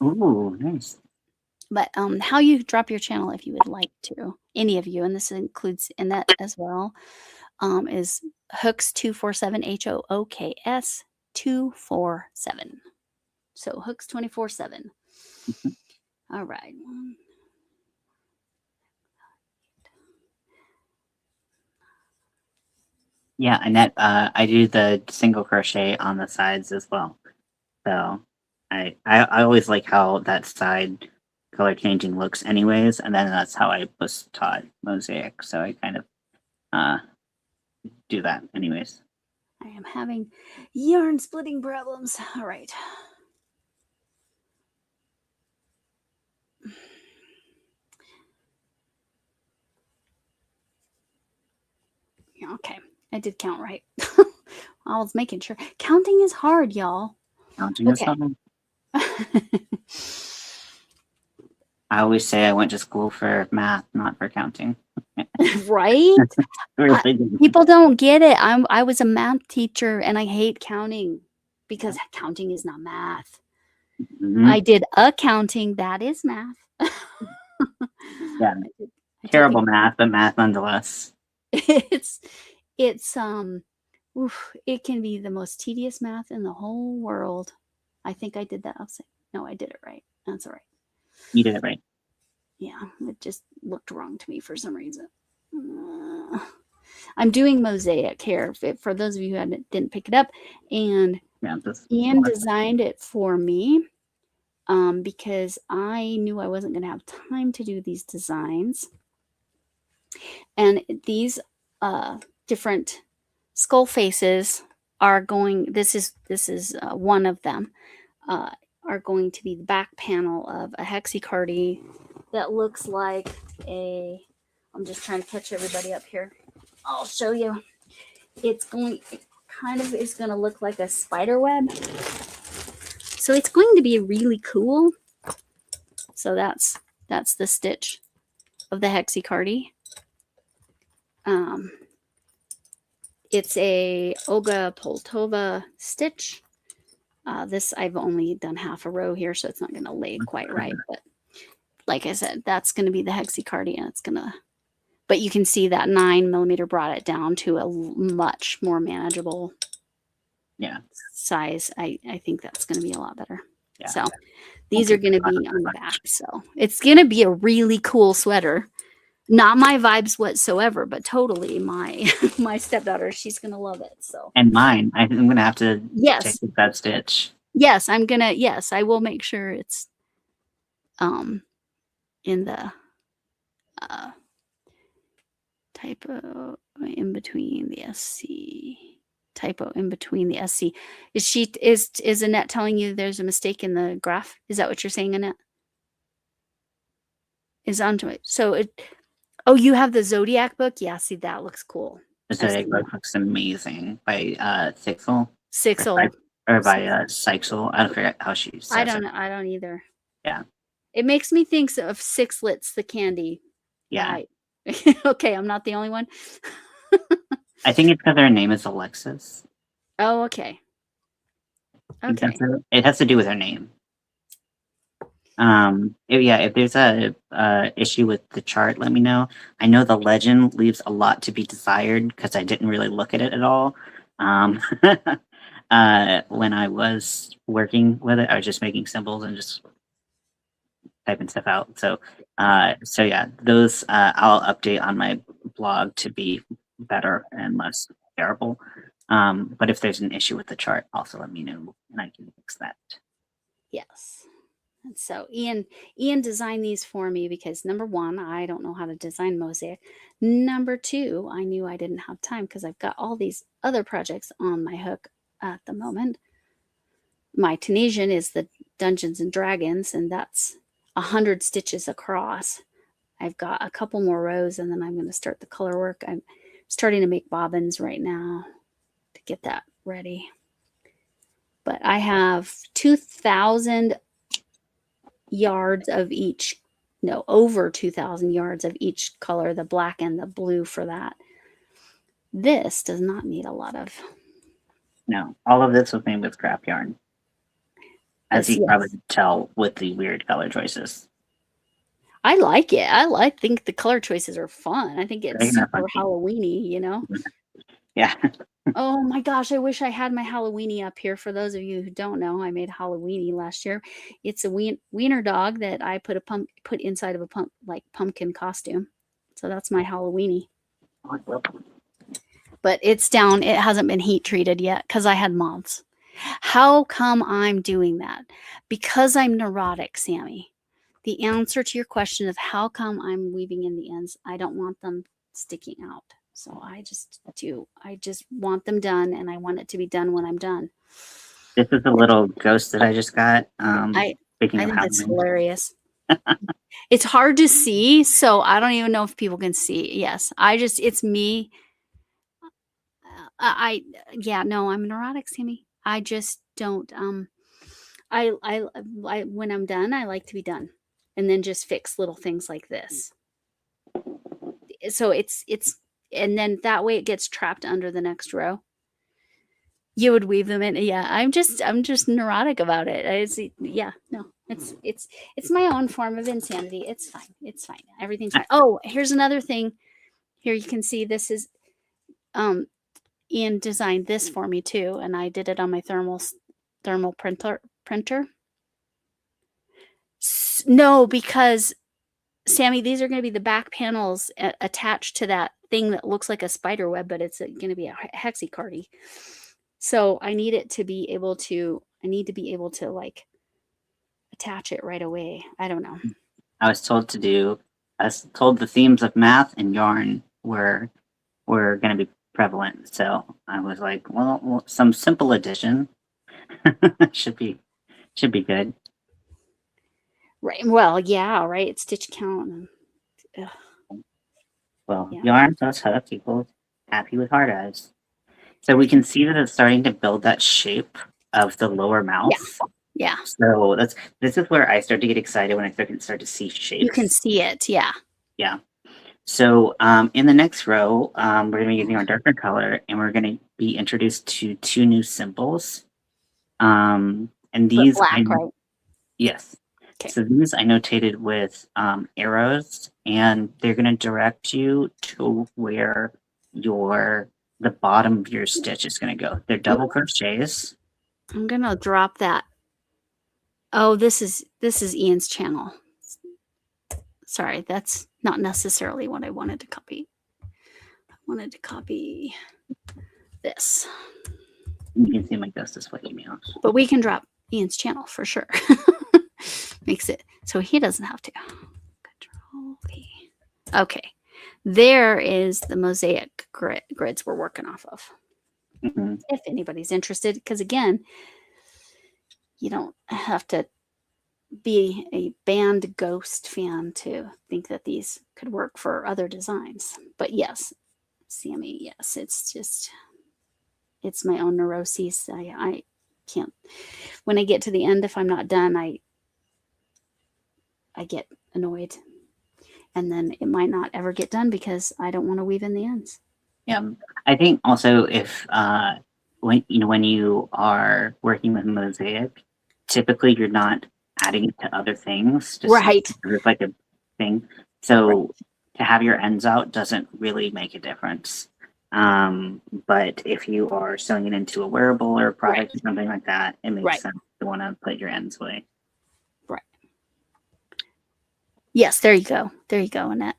Ooh, nice. But how you drop your channel if you would like to, any of you, and this includes Annette as well, is hooks247, HOOKS 247. So hooks 24/7. All right. Yeah, Annette, I do the single crochet on the sides as well. So I always like how that side color changing looks anyways, and then that's how I was taught Mosaic. So I kind of do that anyways. I am having yarn splitting problems. All right. Okay. I did count right. I was making sure. Counting is hard, y'all. Counting is fun. I always say I went to school for math, not for counting. Right? Really People don't get it. I was a math teacher and I hate counting because counting is not math. Mhm. I did accounting. That is math. Yeah. Terrible math, but math nonetheless. It's it can be the most tedious math in the whole world. I think I did that. I'll say no, I did it right. That's all right. You did it right. Yeah, it just looked wrong to me for some reason. I'm doing Mosaic here for those of you who didn't pick it up, and Yeah, Ian designed it for me because I knew I wasn't going to have time to do these designs, and these different skull faces are going. This is one of them. Are going to be the back panel of a hexie-cardi that looks like a. I'm just trying to catch everybody up here. I'll show you. It kind of is going to look like a spider web. So it's going to be really cool. So that's the stitch of the hexie-cardi. It's a Olga Poltova stitch. This I've only done half a row here, so it's not going to lay quite right. But like I said, that's going to be the hexi cardigan. It's going to, but you can see that 9mm brought it down to a much more manageable size. I think that's going to be a lot better. Yeah. So these are going to be on the back. So it's going to be a really cool sweater. Not my vibes whatsoever, but totally my my stepdaughter. She's going to love it. So And mine, I'm going to have to yes, take that stitch. yes, yes, I will make sure it's in the typo in between the SC. Typo in between the SC. Is Annette telling you there's a mistake in the graph? Is that what you're saying, Annette? Is onto it. So oh, you have the Zodiac book? Yeah, see, that looks cool. The Zodiac book looks amazing by Sixel. Sixel. Or by Sixel. I don't forget how she says I don't either. Yeah. It makes me think of Sixlets, the candy. Yeah. Okay, I'm not the only one. I think it's because her name is Alexis. Oh, okay. Okay. It has to do with her name. If there's a issue with the chart, let me know. I know the legend leaves a lot to be desired because I didn't really look at it at all. When I was working with it, I was just making symbols and just typing stuff out. So yeah, those I'll update on my blog to be better and less terrible. But if there's an issue with the chart, also let me know and I can fix that. Yes. And so Ian designed these for me because number one, I don't know how to design Mosaic. Number two, I knew I didn't have time because I've got all these other projects on my hook at the moment. My Tunisian is the Dungeons and Dragons, and that's 100 stitches across. I've got a couple more rows, and then I'm going to start the color work. I'm starting to make bobbins right now to get that ready. But I have 2,000 yards of each, no, over 2,000 yards of each color, the black and the blue for that. This does not need a lot of. No, all of this was made with scrap yarn. As you probably could tell with the weird color choices. I like it. Think the color choices are fun. I think it's super Halloweeny, you know? Yeah. Oh my gosh, I wish I had my Halloweeny up here. For those of you who don't know, I made Halloweeny last year. It's a wiener dog that I put inside of a pumpkin costume. So that's my Halloweeny. But it's down. It hasn't been heat treated yet because I had moths. How come I'm doing that? Because I'm neurotic, Sammy. The answer to your question of how come I'm weaving in the ends, I don't want them sticking out. So I just want them done, and I want it to be done when I'm done. This is a little ghost that I just got. I think that's hilarious. It's hard to see, so I don't even know if people can see. Yes, it's me. I'm neurotic, Sammy. I just don't. I when I'm done, I like to be done, and then just fix little things like this. So it's and then that way it gets trapped under the next row. You would weave them in. Yeah, I'm just neurotic about it. It's my own form of insanity. It's fine. It's fine. Everything's fine. Oh, here's another thing. Here you can see this is Ian designed this for me too, and I did it on my thermal printer. No, because Sammy, these are going to be the back panels attached to that thing that looks like a spider web, but it's going to be a hexi-cardi. So I need to be able to like attach it right away. I don't know. I was told the themes of math and yarn were going to be prevalent. So I was like, well, some simple addition should be good. Right. Well, yeah, right. Stitch count. Well, yeah. Yarn plus hook equals happy with hard eyes. So we can see that it's starting to build that shape of the lower mouth. Yeah. So this is where I start to get excited when I start to see shapes. You can see it. Yeah. Yeah. So in the next row, we're going to be using our darker color, and we're going to be introduced to two new symbols. And But these, black, right? yes. Okay. So these I notated with arrows, and they're going to direct you to where the bottom of your stitch is going to go. They're double crochets. I'm gonna drop that. Oh, this is Ian's channel. Sorry, that's not necessarily what I wanted to copy. I wanted to copy this, You can see my ghost display emails. but we can drop Ian's channel for sure. Makes it so he doesn't have to. Control V. Okay, there is the mosaic grids we're working off of. Mm-hmm. If anybody's interested, because again, you don't have to be a band ghost fan to think that these could work for other designs. But yes, Sammy, yes, it's my own neuroses. I can't, when I get to the end, if I'm not done, I get annoyed, and then it might not ever get done because I don't want to weave in the ends. Yeah, I think also if when you are working with mosaic, typically you're not adding it to other things, just Right. It's like a thing. So to have your ends out doesn't really make a difference. But if you are sewing it into a wearable or a product or something like that, it makes sense to want to put your ends away. Right. Yes, there you go. There you go, Annette.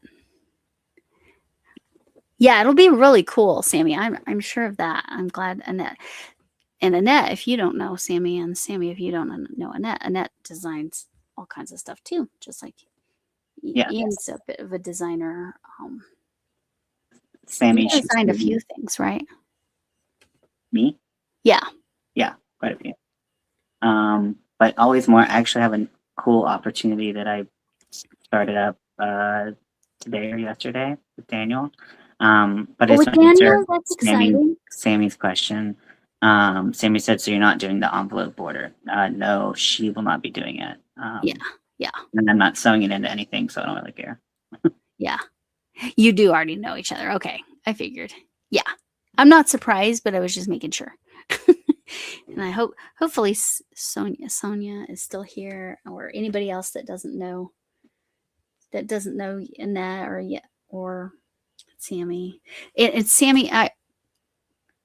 Yeah, it'll be really cool, Sammy. I'm sure of that. I'm glad Annette. And Annette, if you don't know Sammy, and Sammy, if you don't know Annette designs all kinds of stuff too, just like Ian's a bit of a designer. Sammy you designed a few things, right? Me? Yeah. Yeah, quite a few. But always more. I actually have a cool opportunity that I started up today or yesterday with Daniel. But it's with Daniel, that's exciting. Sammy's question. Sammy said, "So you're not doing the envelope border?" No, she will not be doing it. Yeah. And I'm not sewing it into anything, so I don't really care. Yeah. You do already know each other. Okay, I figured. Yeah, I'm not surprised, but I was just making sure. And I hopefully Sonia is still here, or anybody else that doesn't know Annette or Sammy. It's Sammy.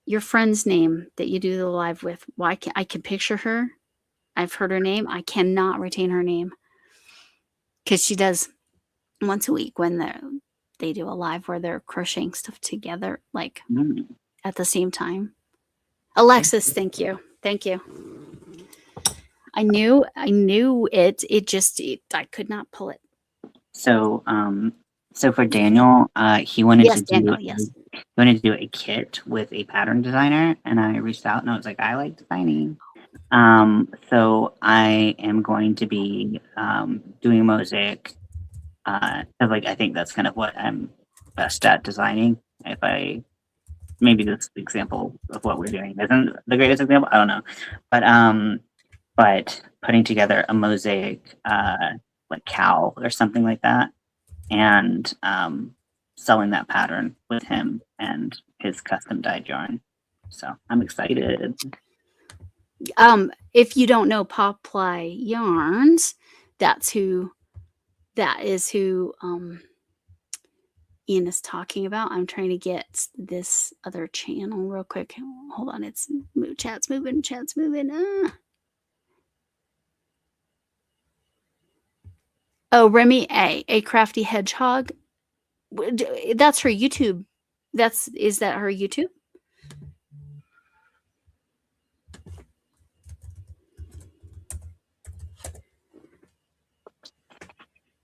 Your friend's name that you do the live with. Why can't I can picture her? I've heard her name. I cannot retain her name because she does once a week when they do a live where they're crocheting stuff together, like at the same time. Alexis, thank you. I knew it. It just I could not pull it. So for Daniel, he wanted to do he wanted to do a kit with a pattern designer, and I reached out and I was like, I like designing. So I am going to be doing a mosaic. I think that's kind of what I'm best at designing. Maybe this example of what we're doing isn't the greatest example, I don't know, but putting together a mosaic like cowl or something like that, and selling that pattern with him and his custom dyed yarn. So I'm excited. If you don't know Poply Yarns, that is who Ian is talking about. I'm trying to get this other channel real quick. Hold on, chat's moving. Oh, Remy A Crafty Hedgehog. That's her YouTube. Is that her YouTube?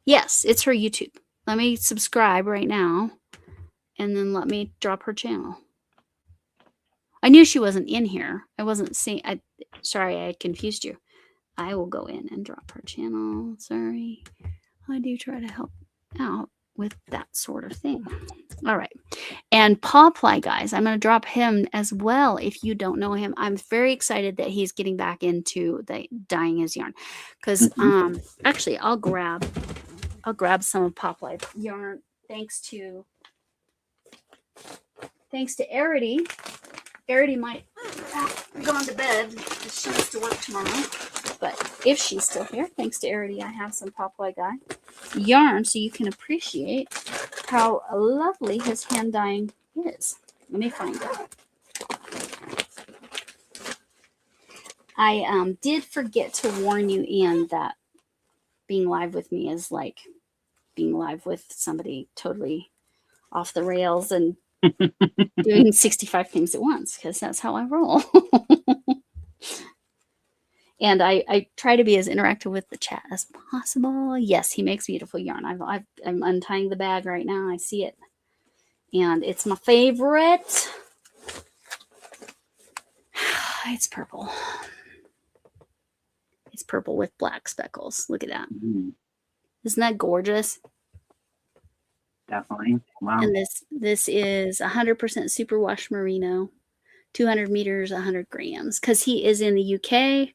Yes, it's her YouTube. Let me subscribe right now, and then let me drop her channel. I knew she wasn't in here. I wasn't seeing. Sorry, I confused you. I will go in and drop her channel. Sorry. I do try to help out with that sort of thing. All right. And Poply, guys, I'm going to drop him as well. If you don't know him, I'm very excited that he's getting back into dyeing his yarn. Because actually, I'll grab some of Poply yarn thanks to Arity. Arity might gone to bed. She has to work tomorrow. But if she's still here, thanks to Arity, I have some Popeye Guy yarn so you can appreciate how lovely his hand dyeing is. Let me find it. I did forget to warn you, Ian, that being live with me is like being live with somebody totally off the rails and doing 65 things at once, because that's how I roll. And I try to be as interactive with the chat as possible. Yes, he makes beautiful yarn. I'm untying the bag right now. I see it. And it's my favorite. It's purple. It's purple with black speckles. Look at that. Mm, Isn't that gorgeous? definitely. Wow. And this is 100% superwash merino, 200 meters, 100 grams. Because he is in the UK.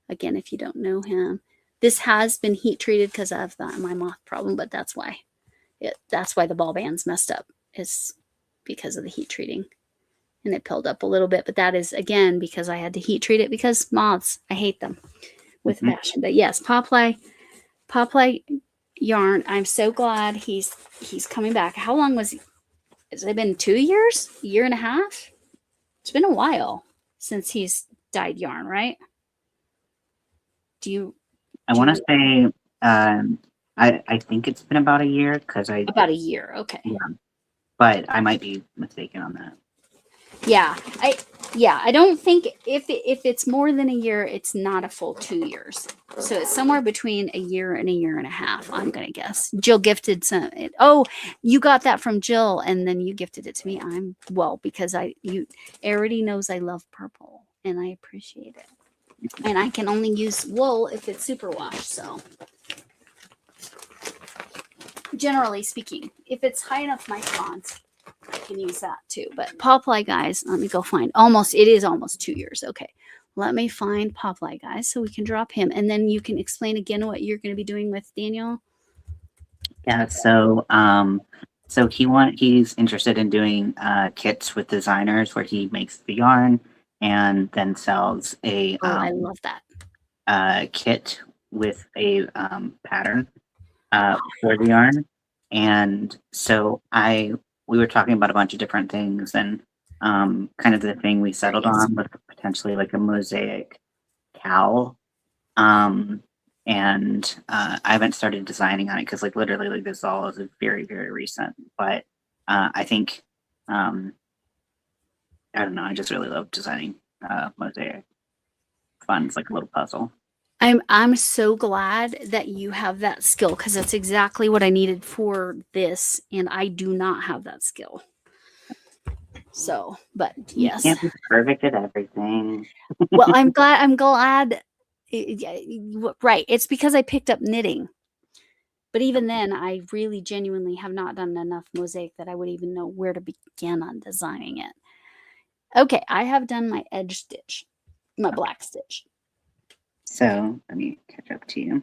Again, if you don't know him, this has been heat treated because of my moth problem, but that's why the ball band's messed up, is because of the heat treating, and it pilled up a little bit. But that is again because I had to heat treat it because moths, I hate them with passion. But yes, Popeye yarn. I'm so glad he's coming back. How long has it been? 2 years? A year and a half? It's been a while since he's dyed yarn, right? I want to say, I think it's been about a year because about a year. Okay. Yeah, but I might be mistaken on that. Yeah, I don't think if it's more than a year, it's not a full 2 years. So it's somewhere between a year and a half, I'm gonna guess. Jill gifted some. Oh, you got that from Jill, and then you gifted it to me. Because Arity knows I love purple, and I appreciate it. And I can only use wool if it's superwash. So generally speaking, if it's high enough microns, I can use that too. But Popeye Guys, let me go find. It is almost 2 years. Okay. Let me find Popeye Guys so we can drop him. And then you can explain again what you're going to be doing with Daniel. Yeah, so he's interested in doing kits with designers where he makes the yarn and then sells a I love that. kit with a pattern for the yarn. And so we were talking about a bunch of different things, and kind of the thing we settled on was potentially like a mosaic cowl. And I haven't started designing on it because literally this all is very, very recent. But I think I don't know, I just really love designing mosaic. Fun, it's like a little puzzle. I'm so glad that you have that skill, because that's exactly what I needed for this, and I do not have that skill. So, but yes, you can't be perfect at everything. Well, I'm glad. Right, it's because I picked up knitting, but even then, I really genuinely have not done enough mosaic that I would even know where to begin on designing it. Okay, I have done my edge stitch, my black stitch. So let me catch up to you.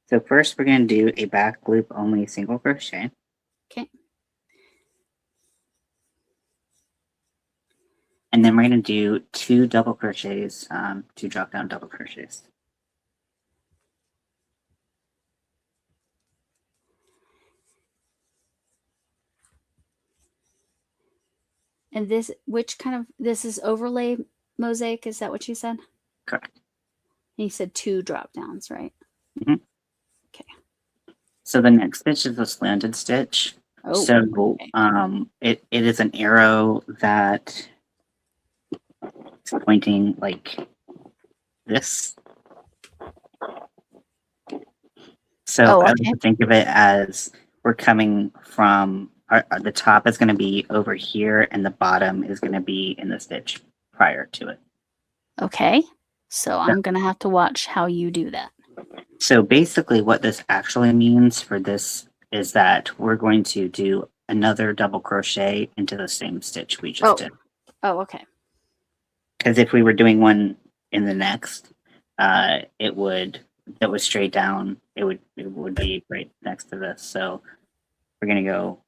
So first we're going to do a back loop only single crochet. Okay. And then we're going to do 2 double crochets, 2 drop down double crochets. And this is overlay mosaic? Is that what you said? Correct. And you said 2 drop downs, right? Mm-hmm. Okay. So the next stitch is a slanted stitch. Oh, so okay. it is an arrow that is pointing like this. So I would think of it as we're coming from the top is going to be over here and the bottom is going to be in the stitch prior to it. Okay. So I'm going to have to watch how you do that. So basically what this actually means for this is that we're going to do another double crochet into the same stitch we just did. Oh, okay. Because if we were doing one in the next, that was straight down, it would be right next to this. So we're going to go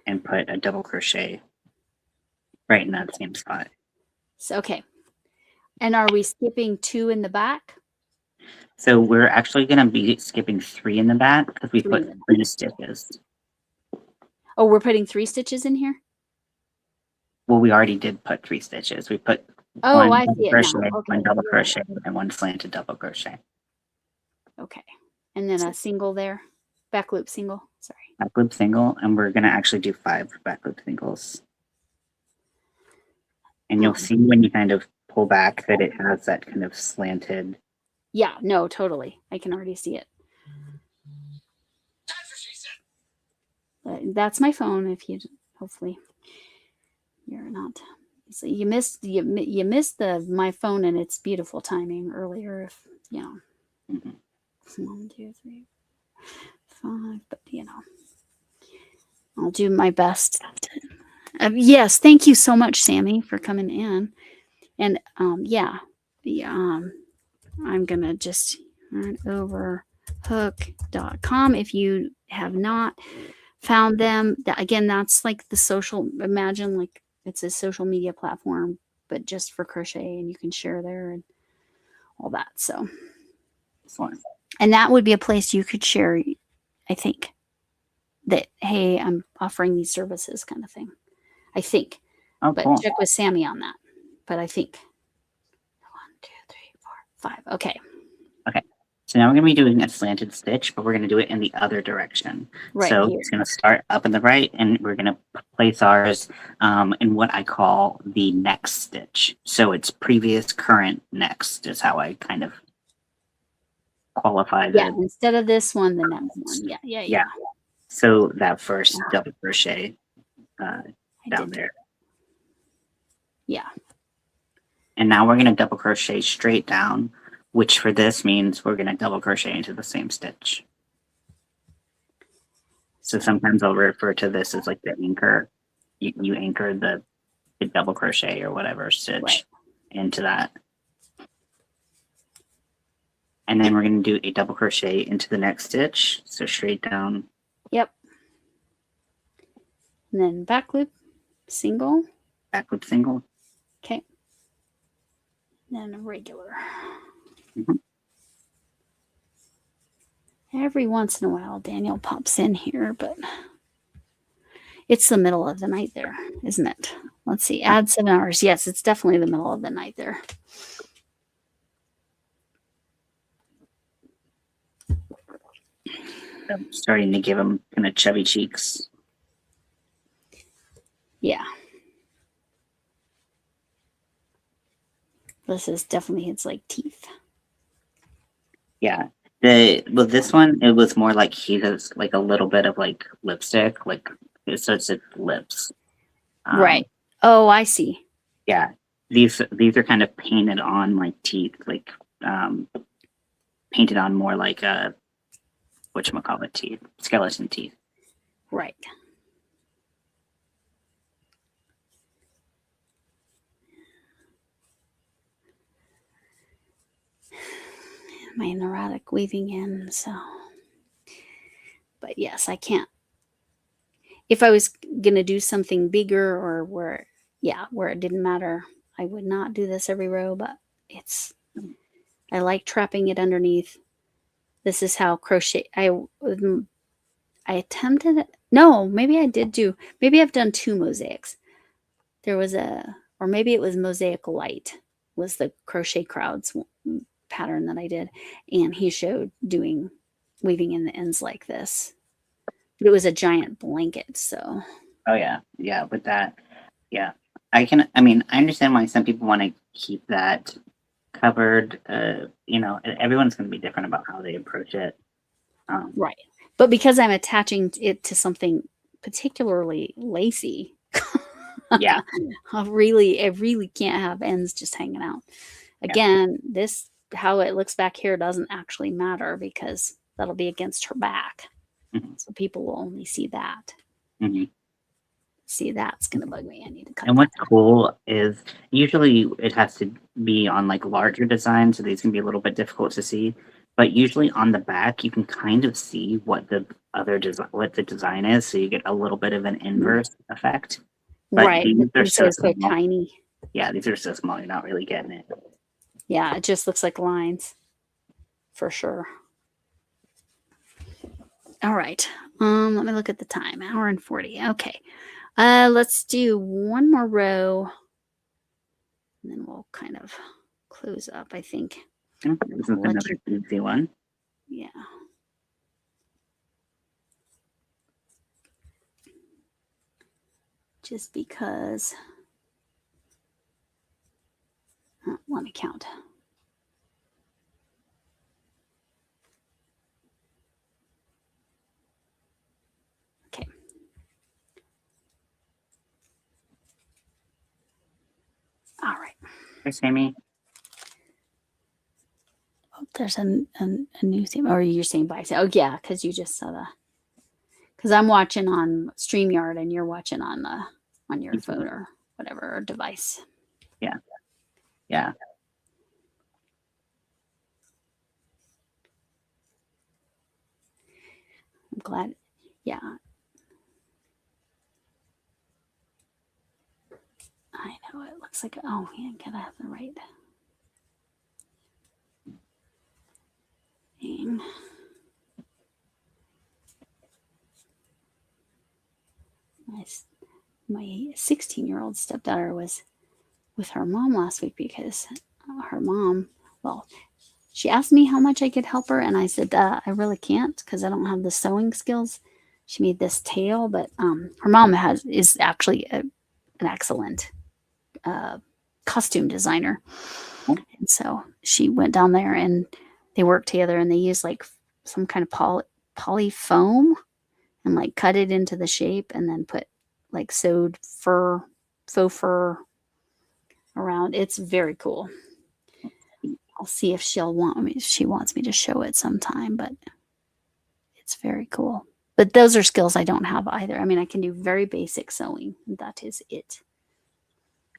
and put a double crochet right in that same spot. So, okay. And are we skipping 2 in the back? So we're actually going to be skipping 3 in the back because we 3 put in the back. 3 stitches. Oh, we're putting 3 stitches in here? Well, we already did put 3 stitches. We put Oh, one I double see it crochet, now. one Okay. double Yeah. crochet, and one slanted double crochet. Okay. And then a single there. Back loop single. Sorry. Back loop single, and we're going to actually do 5 back loop singles. And you'll see when you kind of pull back that it has that kind of slanted. Yeah, no, totally. I can already see it. That's what she said. That's my phone. If you hopefully you're not. So you missed my phone and its beautiful timing earlier. If you know, Mhm. 1, 2, 3, 5. But you know, I'll do my best. Yes, thank you so much, Sammy, for coming in. And yeah, I'm gonna just run over hook.com if you have not found them. Again, that's like the social, imagine like it's a social media platform, but just for crochet, and you can share there and all that. So, Excellent. and that would be a place you could share, I think, that, hey, I'm offering these services kind of thing. I think. Oh, But cool. check with Sammy on that. But I think 1, 2, 3, 4, 5. Okay. So now we're going to be doing a slanted stitch, but we're going to do it in the other direction. Right So here. it's going to start up in the right, and we're going to place ours in what I call the next stitch. So it's previous, current, next is how I kind of qualify Yeah. the. Instead of this one, the next one. Yeah. Yeah. Yeah. So that first double crochet I down did. there. Yeah. And now we're going to double crochet straight down, which for this means we're going to double crochet into the same stitch. So sometimes I'll refer to this as like the anchor. You anchor the double crochet or whatever stitch into that. And then we're going to do a double crochet into the next stitch. So straight down. Yep. And then back loop, single. Back loop single. Okay. Then a regular. Mhm. Every once in a while, Daniel pops in here, but it's the middle of the night there, isn't it? Let's see. Add 7 hours. Yes, it's definitely the middle of the night there. I'm starting to give them kind of chubby cheeks. Yeah. This is definitely its like teeth. Yeah. This one, it was more like he has like a little bit of like lipstick, like so it's lips. Right. Oh, I see. Yeah. These are kind of painted on like teeth, like painted on more like whatchamacallit teeth, skeleton teeth. Right. My neurotic weaving in, so. But yes, I can't. If I was going to do something bigger or where it didn't matter, I would not do this every row, but I like trapping it underneath. This is how crochet, I attempted it. No, maybe I did maybe I've done 2 mosaics. There was or maybe it was Mosaic Light was the crochet crowds pattern that I did. And he showed weaving in the ends like this. But it was a giant blanket, so. Oh yeah. Yeah, with that. Yeah. I understand why some people want to keep that covered. Everyone's going to be different about how they approach it. Right. But because I'm attaching it to something particularly lacy, Yeah. I really can't have ends just hanging out. Again, how it looks back here doesn't actually matter because that'll be against her back. Mm-hmm. So people will only see that. Mm-hmm. See, that's going to bug me. I need to cut And what's that. cool is usually it has to be on like larger designs, so these can be a little bit difficult to see. But usually on the back, you can kind of see what the design is, so you get a little bit of an inverse effect. But right. these are These are so small. tiny. Yeah, these are so small, you're not really getting it. Yeah, it just looks like lines for sure. All right. Let me look at the time. 1:40. Okay. Let's do one more row, and then we'll kind of close up, I think. This is another easy one. Yeah. Just because. Let me count. Okay. All right. Hey, Sammy. Oh, there's a new theme. Or you're saying bye. Oh, yeah, because you just saw the. Because I'm watching on StreamYard and you're watching on your phone or whatever or device. Yeah. Yeah. I'm glad. Yeah. I know it looks like. Oh, yeah, gotta have the right thing. My 16-year-old stepdaughter was with her mom last week because her mom, well, she asked me how much I could help her, and I said, I really can't because I don't have the sewing skills. She made this tail, but her mom is actually an excellent costume designer. And so she went down there and they worked together and they used like some kind of poly foam and like cut it into the shape and then put like sewed faux fur around. It's very cool. I'll see if she wants me to show it sometime, but it's very cool. But those are skills I don't have either. I mean, I can do very basic sewing. That is it.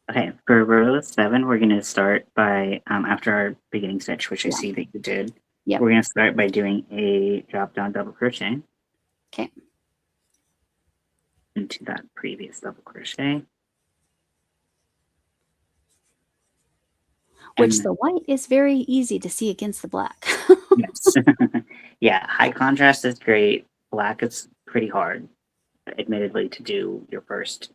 Okay, for row 7, we're going to start by, after our beginning stitch, which I see that you did, we're going to start by doing a drop down double crochet. Okay. Into that previous double crochet. Which the white is very easy to see against the black. Yes. Yeah, high contrast is great. Black is pretty hard, admittedly, to do your first.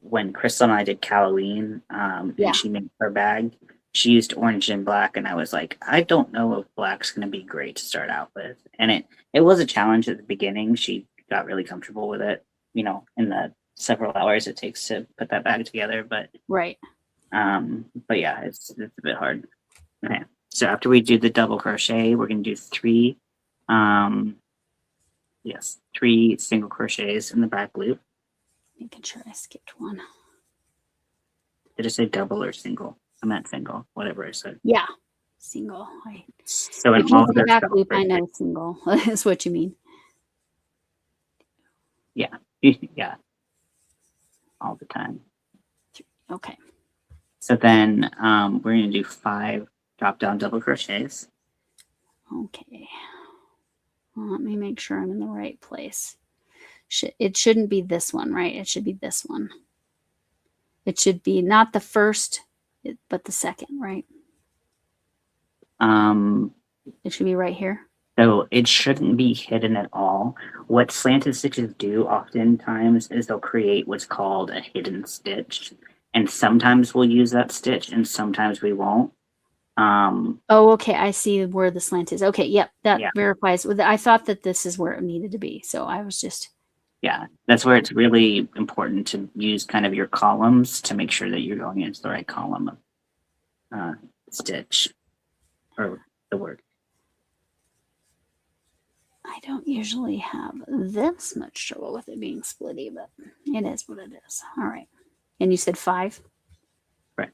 When Crystal and I did Halloween, and she made her bag, she used orange and black, and I was like, I don't know if black's going to be great to start out with. And it was a challenge at the beginning. She got really comfortable with it, in the several hours it takes to put that bag together. But right. But yeah, it's a bit hard. Okay, so after we do the double crochet, we're going to do 3 single crochets in the back loop. Making sure I skipped one. Did I say double or single? I meant single, whatever I said. Yeah, single. So in all of the back loop, I know single is what you mean. Yeah, yeah, all the time. Okay. So then we're going to do 5 drop down double crochets. Okay. Well, let me make sure I'm in the right place. It shouldn't be this one, right? It should be this one. It should be not the first, but the second, right? It should be right here. So it shouldn't be hidden at all. What slanted stitches do oftentimes is they'll create what's called a hidden stitch. And sometimes we'll use that stitch and sometimes we won't. Oh, okay. I see where the slant is. Okay. Yep. That verifies. I thought that this is where it needed to be. So I was just. Yeah. That's where it's really important to use kind of your columns to make sure that you're going into the right column of stitch or the word. I don't usually have this much trouble with it being splitty, but it is what it is. All right. And you said 5? Right.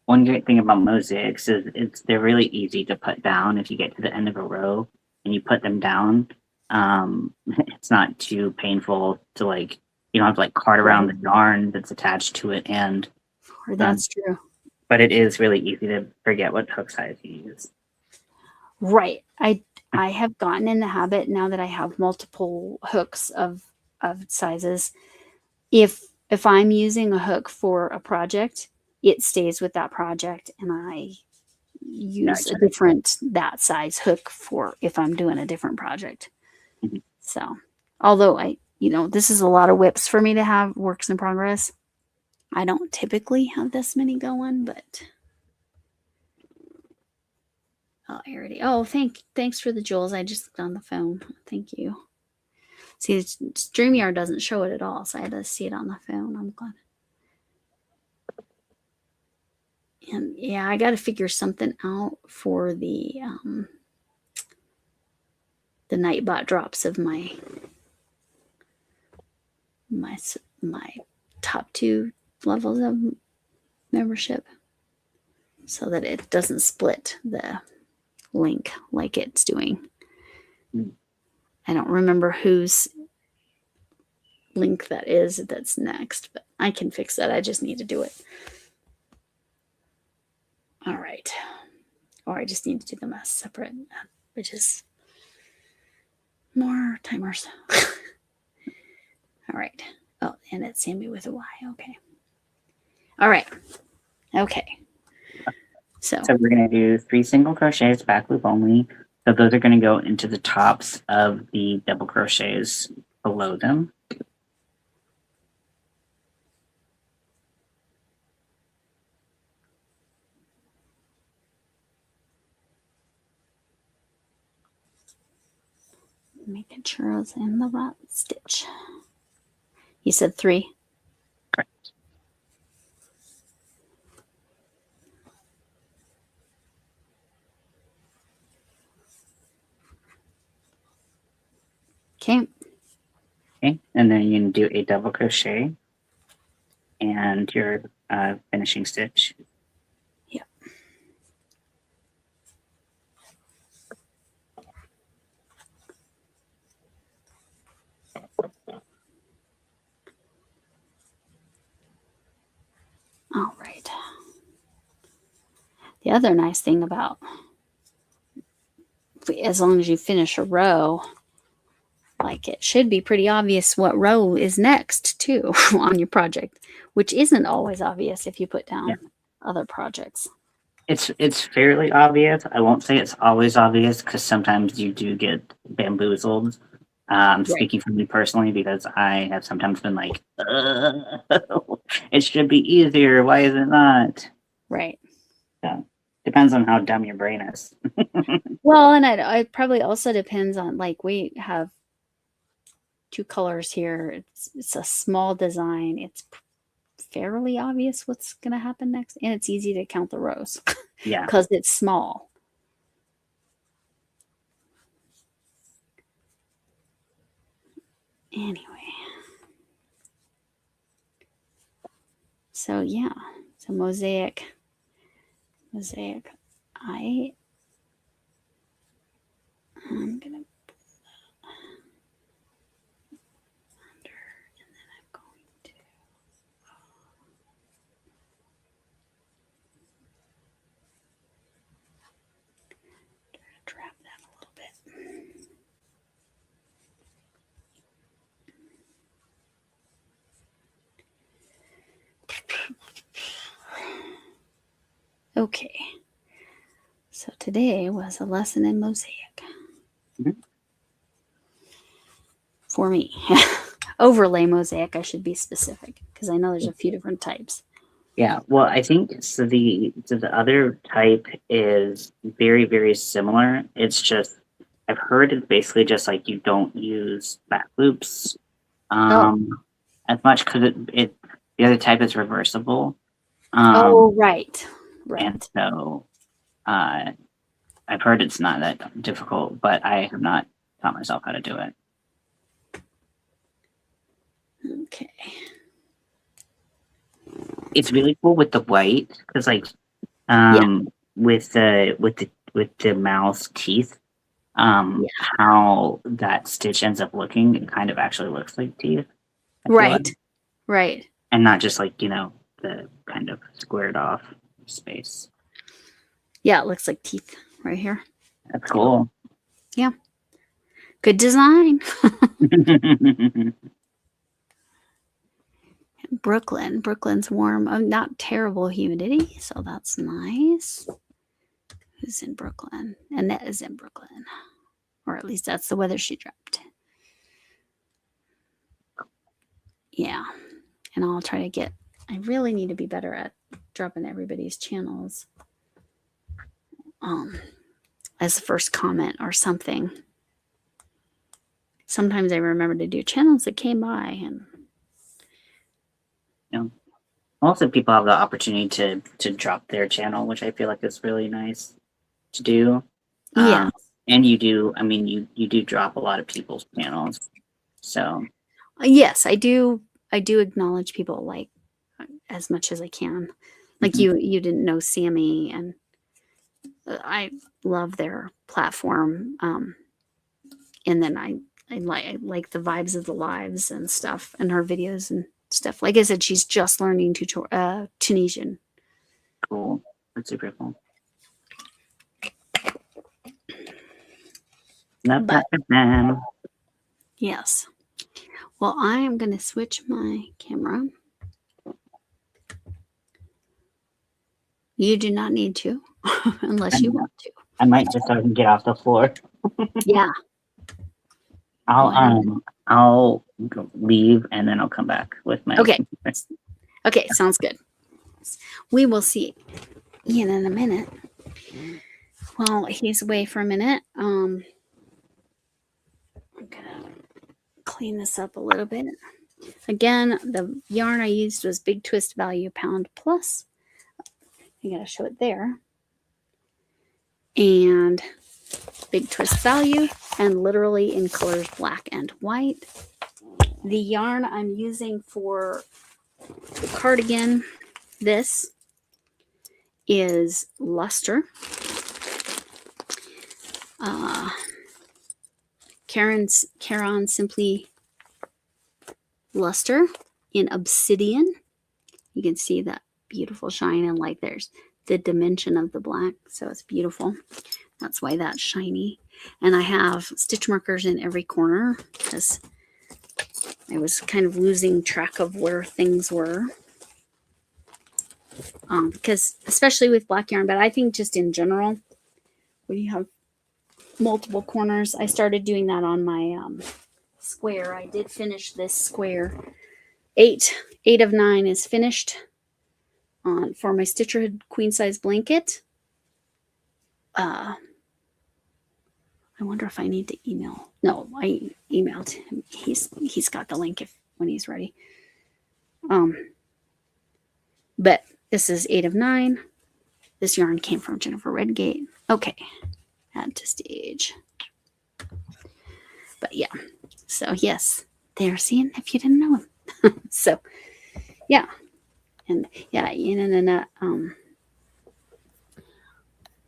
One great thing about mosaics is they're really easy to put down if you get to the end of a row and you put them down. It's not too painful to you don't have to cart around the yarn that's attached to it. And that's true. but it is really easy to forget what hook size you use. Right. I have gotten in the habit now that I have multiple hooks of sizes. If I'm using a hook for a project, it stays with that project, and I use a Gotcha. different that size hook for if I'm doing a different project. Mhm. So, although this is a lot of whips for me to have works in progress. I don't typically have this many going, but thanks for the jewels. I just looked on the phone. Thank you. See, StreamYard doesn't show it at all, so I had to see it on the phone. I'm glad. And yeah, I got to figure something out for the Nightbot drops of my top 2 levels of membership, so that it doesn't split the link like it's doing. I don't remember whose link that is that's next, but I can fix that. I just need to do it. All right. Or I just need to do them as separate, which is more timers. All right. Oh, and it's Sammy with a Y. Okay. All right. Okay. So we're going to do 3 single crochets, back loop only. So those are going to go into the tops of the double crochets below them. making sure I was in the right stitch. You said 3? Correct. Okay. Okay, and then you can do a double crochet and your finishing stitch. Yep. All right. The other nice thing about, as long as you finish a row, like, it should be pretty obvious what row is next too on your project, which isn't always obvious if you put down other projects. It's fairly obvious. I won't say it's always obvious because sometimes you do get bamboozled. Speaking for me personally, because I have sometimes been like, it should be easier. Why is it not? Right. So depends on how dumb your brain is. Well, and it probably also depends on, like, we have 2 colors here. It's a small design. It's fairly obvious what's going to happen next, and it's easy to count the rows. Yeah, because it's small. Anyway, so yeah, so mosaic. I'm gonna put that under, and then I'm going to trap that a little bit. Okay, so today was a lesson in mosaic. For me. Overlay mosaic, I should be specific, because I know there's a few different types. yeah. Well, I think so. The other type is very, very similar. It's just I've heard it's basically just like you don't use back loops as much because the other type is reversible. Right. And so I've heard it's not that difficult, but I have not taught myself how to do it. Okay. It's really cool with the white because, like, with the mouth teeth, how that stitch ends up looking, it kind of actually looks like teeth. Right. Right. And not just like, the kind of squared off. space. Yeah, it looks like teeth right here. That's cool. Good design. Brooklyn's warm. Not terrible humidity, so that's nice. Who's in Brooklyn? Annette is in Brooklyn, or at least that's the weather she dropped. Yeah, and I'll try to get. I really need to be better at dropping everybody's channels as the first comment or something. Sometimes I remember to do channels that came by, and Also, people have the opportunity to drop their channel, which I feel like is really nice to do. yeah, And you do. I mean, you do drop a lot of people's channels. So yes, I do. I do acknowledge people like as much as I can. Like Mhm. you didn't know Sammy, and I love their platform. And then I like the vibes of the lives and stuff, and her videos and stuff. Like I said, she's just learning Tunisian. cool. That's super cool. Love But- that for them. Yes. Well, I am going to switch my camera. You do not need to, unless you want to. I might just so I can get off the floor. Yeah. I'll leave and then I'll come back with my. Okay. Okay, sounds good. We will see Ian in a minute. Well, he's away for a minute. I'm gonna clean this up a little bit. Again, the yarn I used was Big Twist Value Pound Plus. I gotta show it there. And Big Twist Value, and literally in colors black and white. The yarn I'm using for the cardigan, this is Luster. Caron Simply Luster in Obsidian. You can see that beautiful shine, and like there's the dimension of the black, so it's beautiful. That's why that's shiny. And I have stitch markers in every corner because I was kind of losing track of where things were. Because especially with black yarn, but I think just in general, when you have multiple corners, I started doing that on my square. I did finish this square. 8 of 9 is finished for my Stitcherhood queen size blanket. I wonder if I need to email. No, I emailed him. He's got the link when he's ready. But this is 8 of 9. This yarn came from Jennifer Redgate. Okay, add to stage. But yeah, so yes, they're seeing if you didn't know him. So yeah, and yeah, Ian and Annette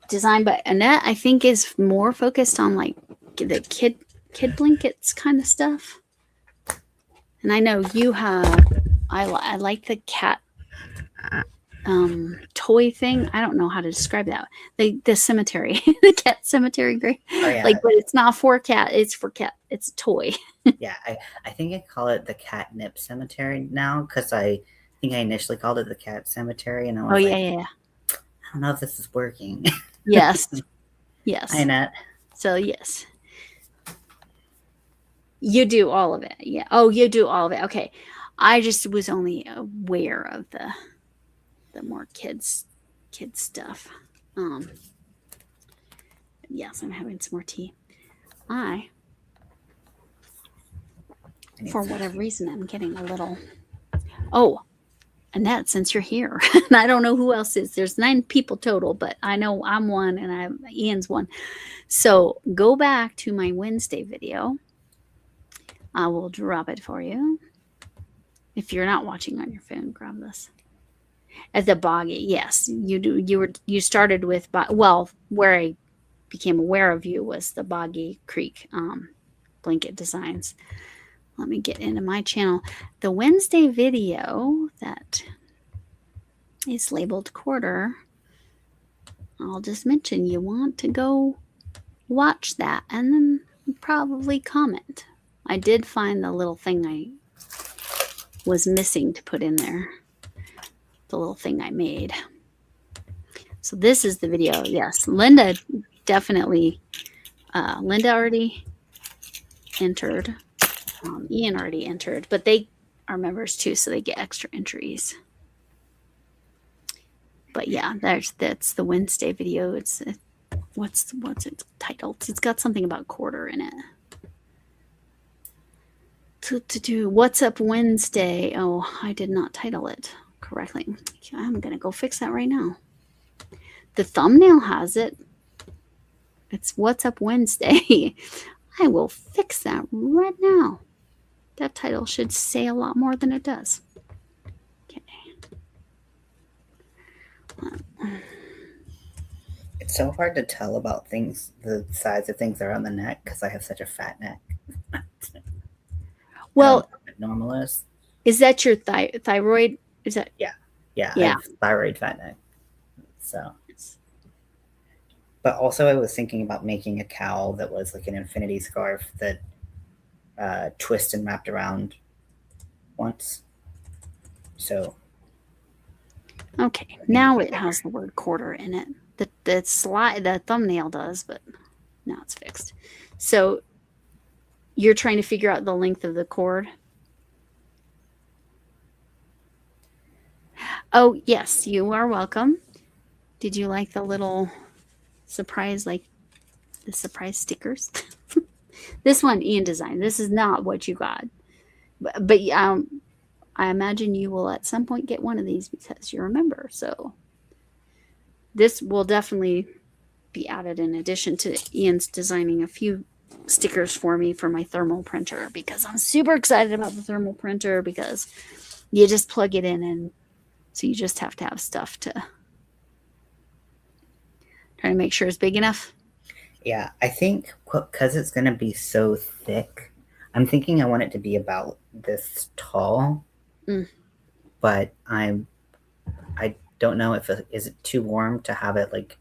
design, but Annette I think is more focused on like the kid blankets kind of stuff. And I know you have. I like the cat toy thing. I don't know how to describe that. The cemetery, the cat cemetery gray. Oh, yeah. Like, but it's not for cat. It's for cat. It's a toy. Yeah, I think I call it the catnip cemetery now because I think I initially called it the cat cemetery, and I was yeah. I don't know if this is working. Yes. Yes. Hi, Annette. So yes. You do all of it. Yeah. Oh, you do all of it. Okay. I just was only aware of the more kids stuff. Yes, I'm having some more tea. For whatever reason, I'm getting a little. Oh, Annette, since you're here, and I don't know who else is. There's 9 people total, but I know I'm one, and Ian's one. So go back to my Wednesday video. I will drop it for you. If you're not watching on your phone, grab this. At the boggy, yes, you do. You started with where I became aware of you was the Boggy Creek blanket designs. Let me get into my channel. The Wednesday video that is labeled quarter I'll just mention you want to go watch that and then probably comment. I did find the little thing I was missing to put in there. The little thing I made. So this is the video. Yes, Linda definitely. Linda already entered. Ian already entered, but they are members too, so they get extra entries. But yeah, that's the Wednesday video. It's what's it titled? It's got something about quarter in it. What's up Wednesday? Oh, I did not title it correctly. I'm gonna go fix that right now. The thumbnail has it. It's What's Up Wednesday. I will fix that right now. That title should say a lot more than it does. Okay. It's so hard to tell about things, the size of things that are on the neck, because I have such a fat neck. Well, normal is that your thyroid? Is that? Yeah. I have thyroid fat neck. So, but also I was thinking about making a cowl that was like an infinity scarf that twist and wrapped around once. So. Okay, now it has the word quarter in it. The thumbnail does, but now it's fixed. So you're trying to figure out the length of the cord. Oh, yes, you are welcome. Did you like the little surprise, like the surprise stickers? This one, Ian designed. This is not what you got. But I imagine you will at some point get one of these because you're a member. So this will definitely be added in addition to Ian's designing a few stickers for me for my thermal printer, because I'm super excited about the thermal printer, because you just plug it in, and so you just have to have stuff to try to make sure it's big enough. Yeah, I think because it's going to be so thick, I'm thinking I want it to be about this tall. But I don't know if is it too warm to have it like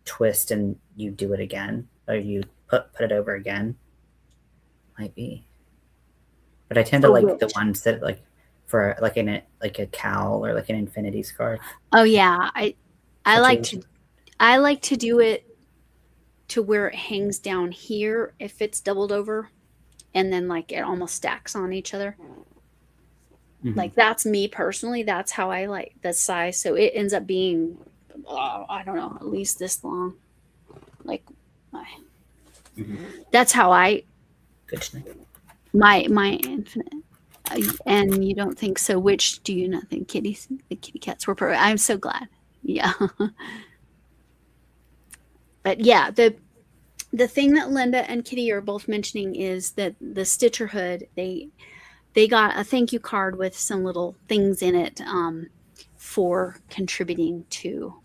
twist and you do it again, or you put it over again. Might be. But I tend to like the ones that like for like a cowl or like an infinity scarf. Oh yeah, I like to do it to where it hangs down here if it's doubled over, and then like it almost stacks on each other. Like that's me personally. That's how I like the size. So it ends up being, I don't know, at least this long. Like, that's how I. Good to know. My infinite. And you don't think so? Which do you not think? Kitties, the kitty cats were perfect. I'm so glad. Yeah. But yeah, the thing that Linda and Kitty are both mentioning is that the Stitcherhood, they got a thank you card with some little things in it for contributing to.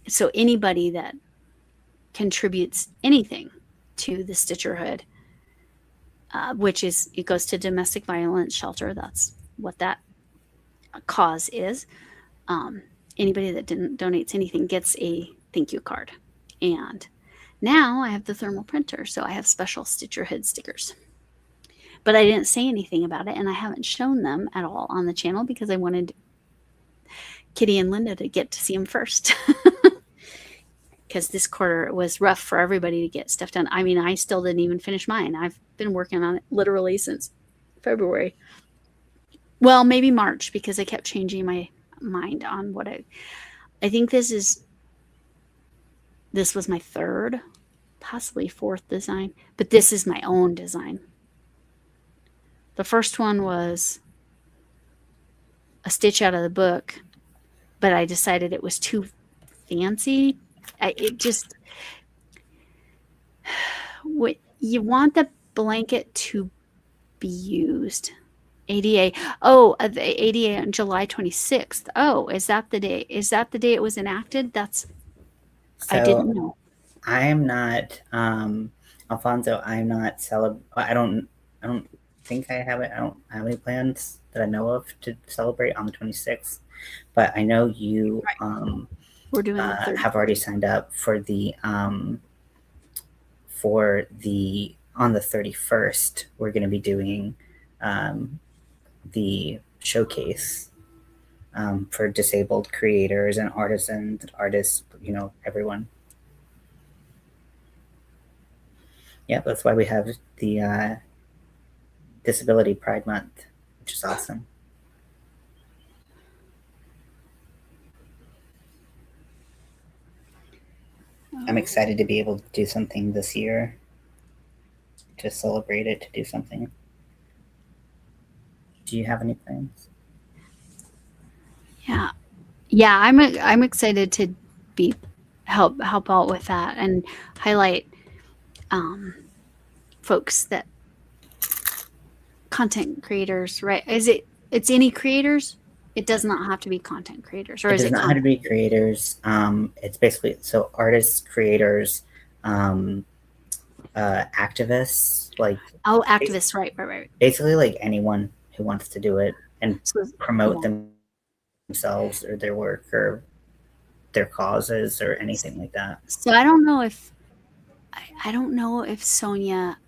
So anybody that contributes anything to the Stitcherhood, which is, it goes to domestic violence shelter. That's what that cause is. Anybody that donates anything gets a thank you card. And now I have the thermal printer, so I have special Stitcherhood stickers. But I didn't say anything about it, and I haven't shown them at all on the channel because I wanted Kitty and Linda to get to see them first. Because this quarter was rough for everybody to get stuff done. I mean, I still didn't even finish mine. I've been working on it literally since February. Well, maybe March, because I kept changing my mind on what I think this was my third, possibly fourth design, but this is my own design. The first one was a stitch out of the book, but I decided it was too fancy. You want the blanket to be used. ADA. Oh, the ADA on July 26th. Oh, is that the day? Is that the day it was enacted? I didn't know. I am not, Alfonso. I'm not I don't think I have it. I don't have any plans that I know of to celebrate on the 26th. But I know you We're doing the 30th. have already signed up for the on the 31st. We're going to be doing the showcase for disabled creators and artisans, artists, everyone. Yeah, that's why we have the Disability Pride Month, which is awesome. I'm excited to be able to do something this year, to celebrate it, to do something. Do you have any plans? Yeah. Yeah, I'm excited to be help out with that and highlight folks that content creators, right? It's any creators? It does not have to be content creators, or It is does it not have to be creators. It's basically so artists, creators, activists, like activists, right. basically like anyone who wants to do it and So, promote themselves or their work or their causes or anything like that. So I don't know if Sonia.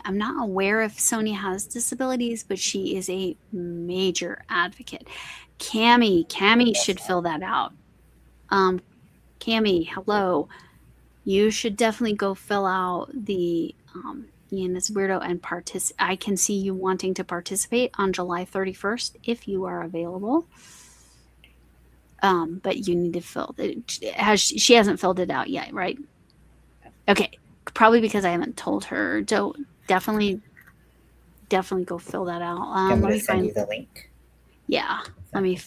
I'm not aware if Sonia has disabilities, but she is a major advocate. Camille should fill that out. Camille, hello. You should definitely go fill out the Ian is weirdo and I can see you wanting to participate on July 31st if you are available. But you need to fill it. She hasn't filled it out yet, right? Okay, probably because I haven't told her. Definitely go fill that out. I'm going to send you the link. Yeah, let me.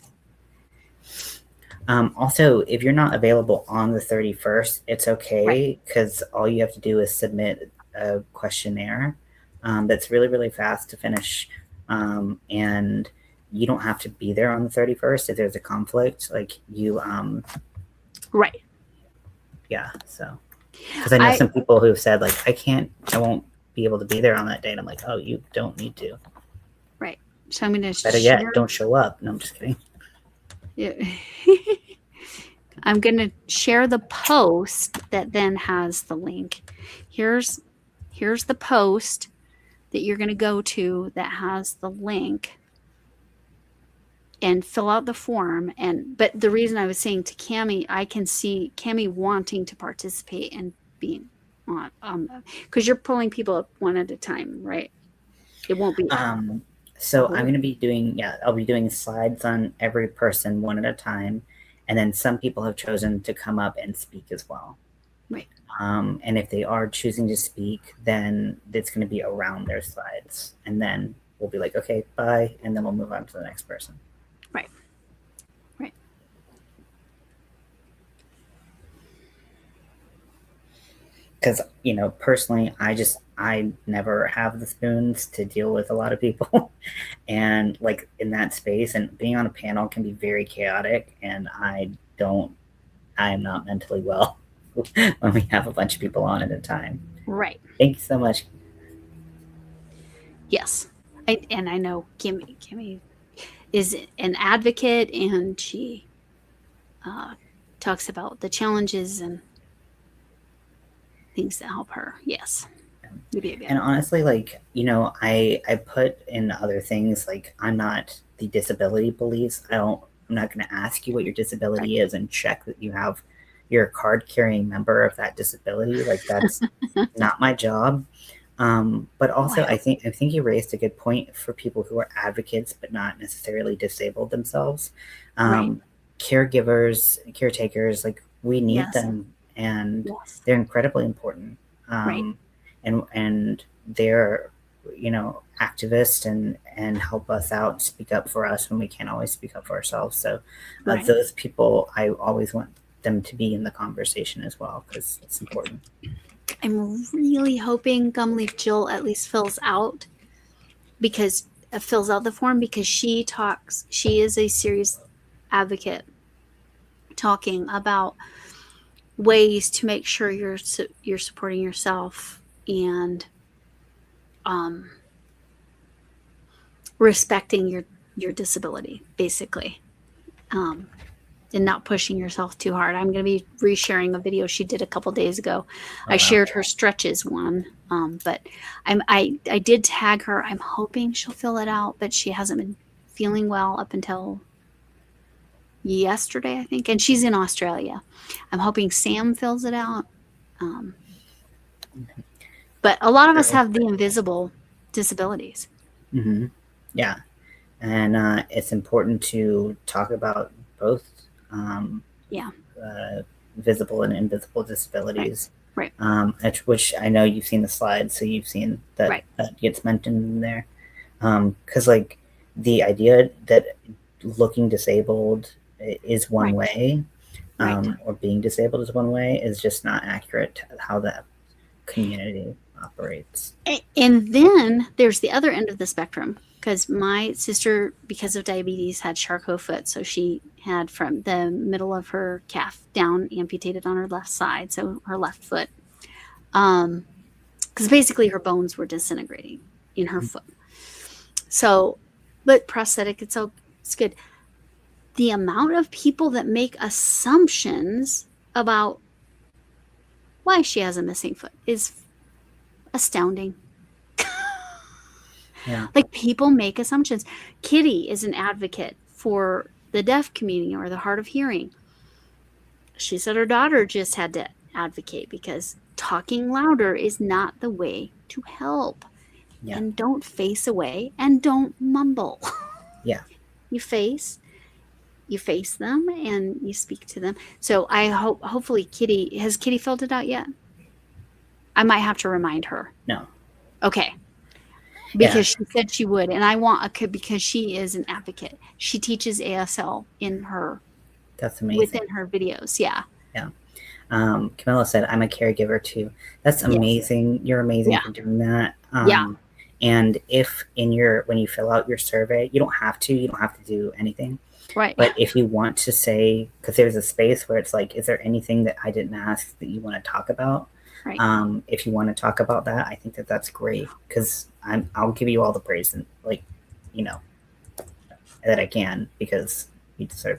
Also, if you're not available on the 31st, it's okay, because all you have to do is submit a questionnaire that's really, really fast to finish. And you don't have to be there on the 31st if there's a conflict. Like you, right. Yeah, so. Because I know some people who've said, like, I won't be able to be there on that day. And I'm like, oh, you don't need to. Right. So I'm going to Better yet, don't show up. No, I'm just kidding. Yeah. I'm going to share the post that then has the link. Here's the post that you're going to go to that has the link and fill out the form. But the reason I was saying to Camille, I can see Camille wanting to participate and being on because you're pulling people up one at a time, right? It won't be. So I'm going to be doing, I'll be doing slides on every person one at a time. And then some people have chosen to come up and speak as well. Right. And if they are choosing to speak, then it's going to be around their slides. And then we'll be like, okay, bye. And then we'll move on to the next person. Right. Right. Because, personally, I never have the spoons to deal with a lot of people. And like in that space, and being on a panel can be very chaotic. And I am not mentally well when we have a bunch of people on at a time. Right. Thank you so much. Yes. And I know Kimmy is an advocate, and she talks about the challenges and things that help her. Yes. And honestly, like, I put in other things, like, I'm not the disability police. I'm not going to ask you what your disability is and check that you're a card carrying member of that disability. Like, that's not my job. But also, I think you raised a good point for people who are advocates but not necessarily disabled themselves. Caregivers, caretakers, like, we need them, and they're incredibly important. And they're, activists and help us out and speak up for us when we can't always speak up for ourselves. So those people, I always want them to be in the conversation as well, because it's important. I'm really hoping Gumleaf Jill at least fills out the form, because she is a serious advocate talking about ways to make sure you're supporting yourself and respecting your disability, basically. and not pushing yourself too hard. I'm going to be resharing a video she did a couple days ago. Oh, I wow. shared her stretches one, but I did tag her. I'm hoping she'll fill it out, but she hasn't been feeling well up until yesterday, I think, and she's in Australia. I'm hoping Sam fills it out. But a lot of us have the invisible disabilities. Mm-hmm. Yeah. And it's important to talk about both visible and invisible disabilities. Right. Which I know you've seen the slides, so you've seen that Right. that gets mentioned in there. Because like the idea that looking disabled is one Right. way, Right. or being disabled is one way, is just not accurate to how the community operates. And then there's the other end of the spectrum, because my sister, because of diabetes, had Charcot foot. So she had from the middle of her calf down amputated on her left side, so her left foot. Because basically her bones were disintegrating in her foot. So, but prosthetic, it's good. The amount of people that make assumptions about why she has a missing foot is astounding. Yeah. Like, people make assumptions. Kitty is an advocate for the deaf community or the hard of hearing. She said her daughter just had to advocate because talking louder is not the way to help. Yeah. And don't face away and don't mumble. Yeah. You face them and you speak to them. So I hopefully Kitty, has Kitty filled it out yet? I might have to remind her. No. Okay. Because she said she would, and I want because she is an advocate. She teaches ASL in her, That's amazing. within her videos. Yeah. Yeah. Camilla said, I'm a caregiver too. That's amazing. You're amazing for doing that. And if when you fill out your survey, you don't have to do anything. Right. But if you want to say, because there's a space where it's like, is there anything that I didn't ask that you want to talk about? Right. If you want to talk about that, I think that's great, because I'll give you all the praise and that I can, because you deserve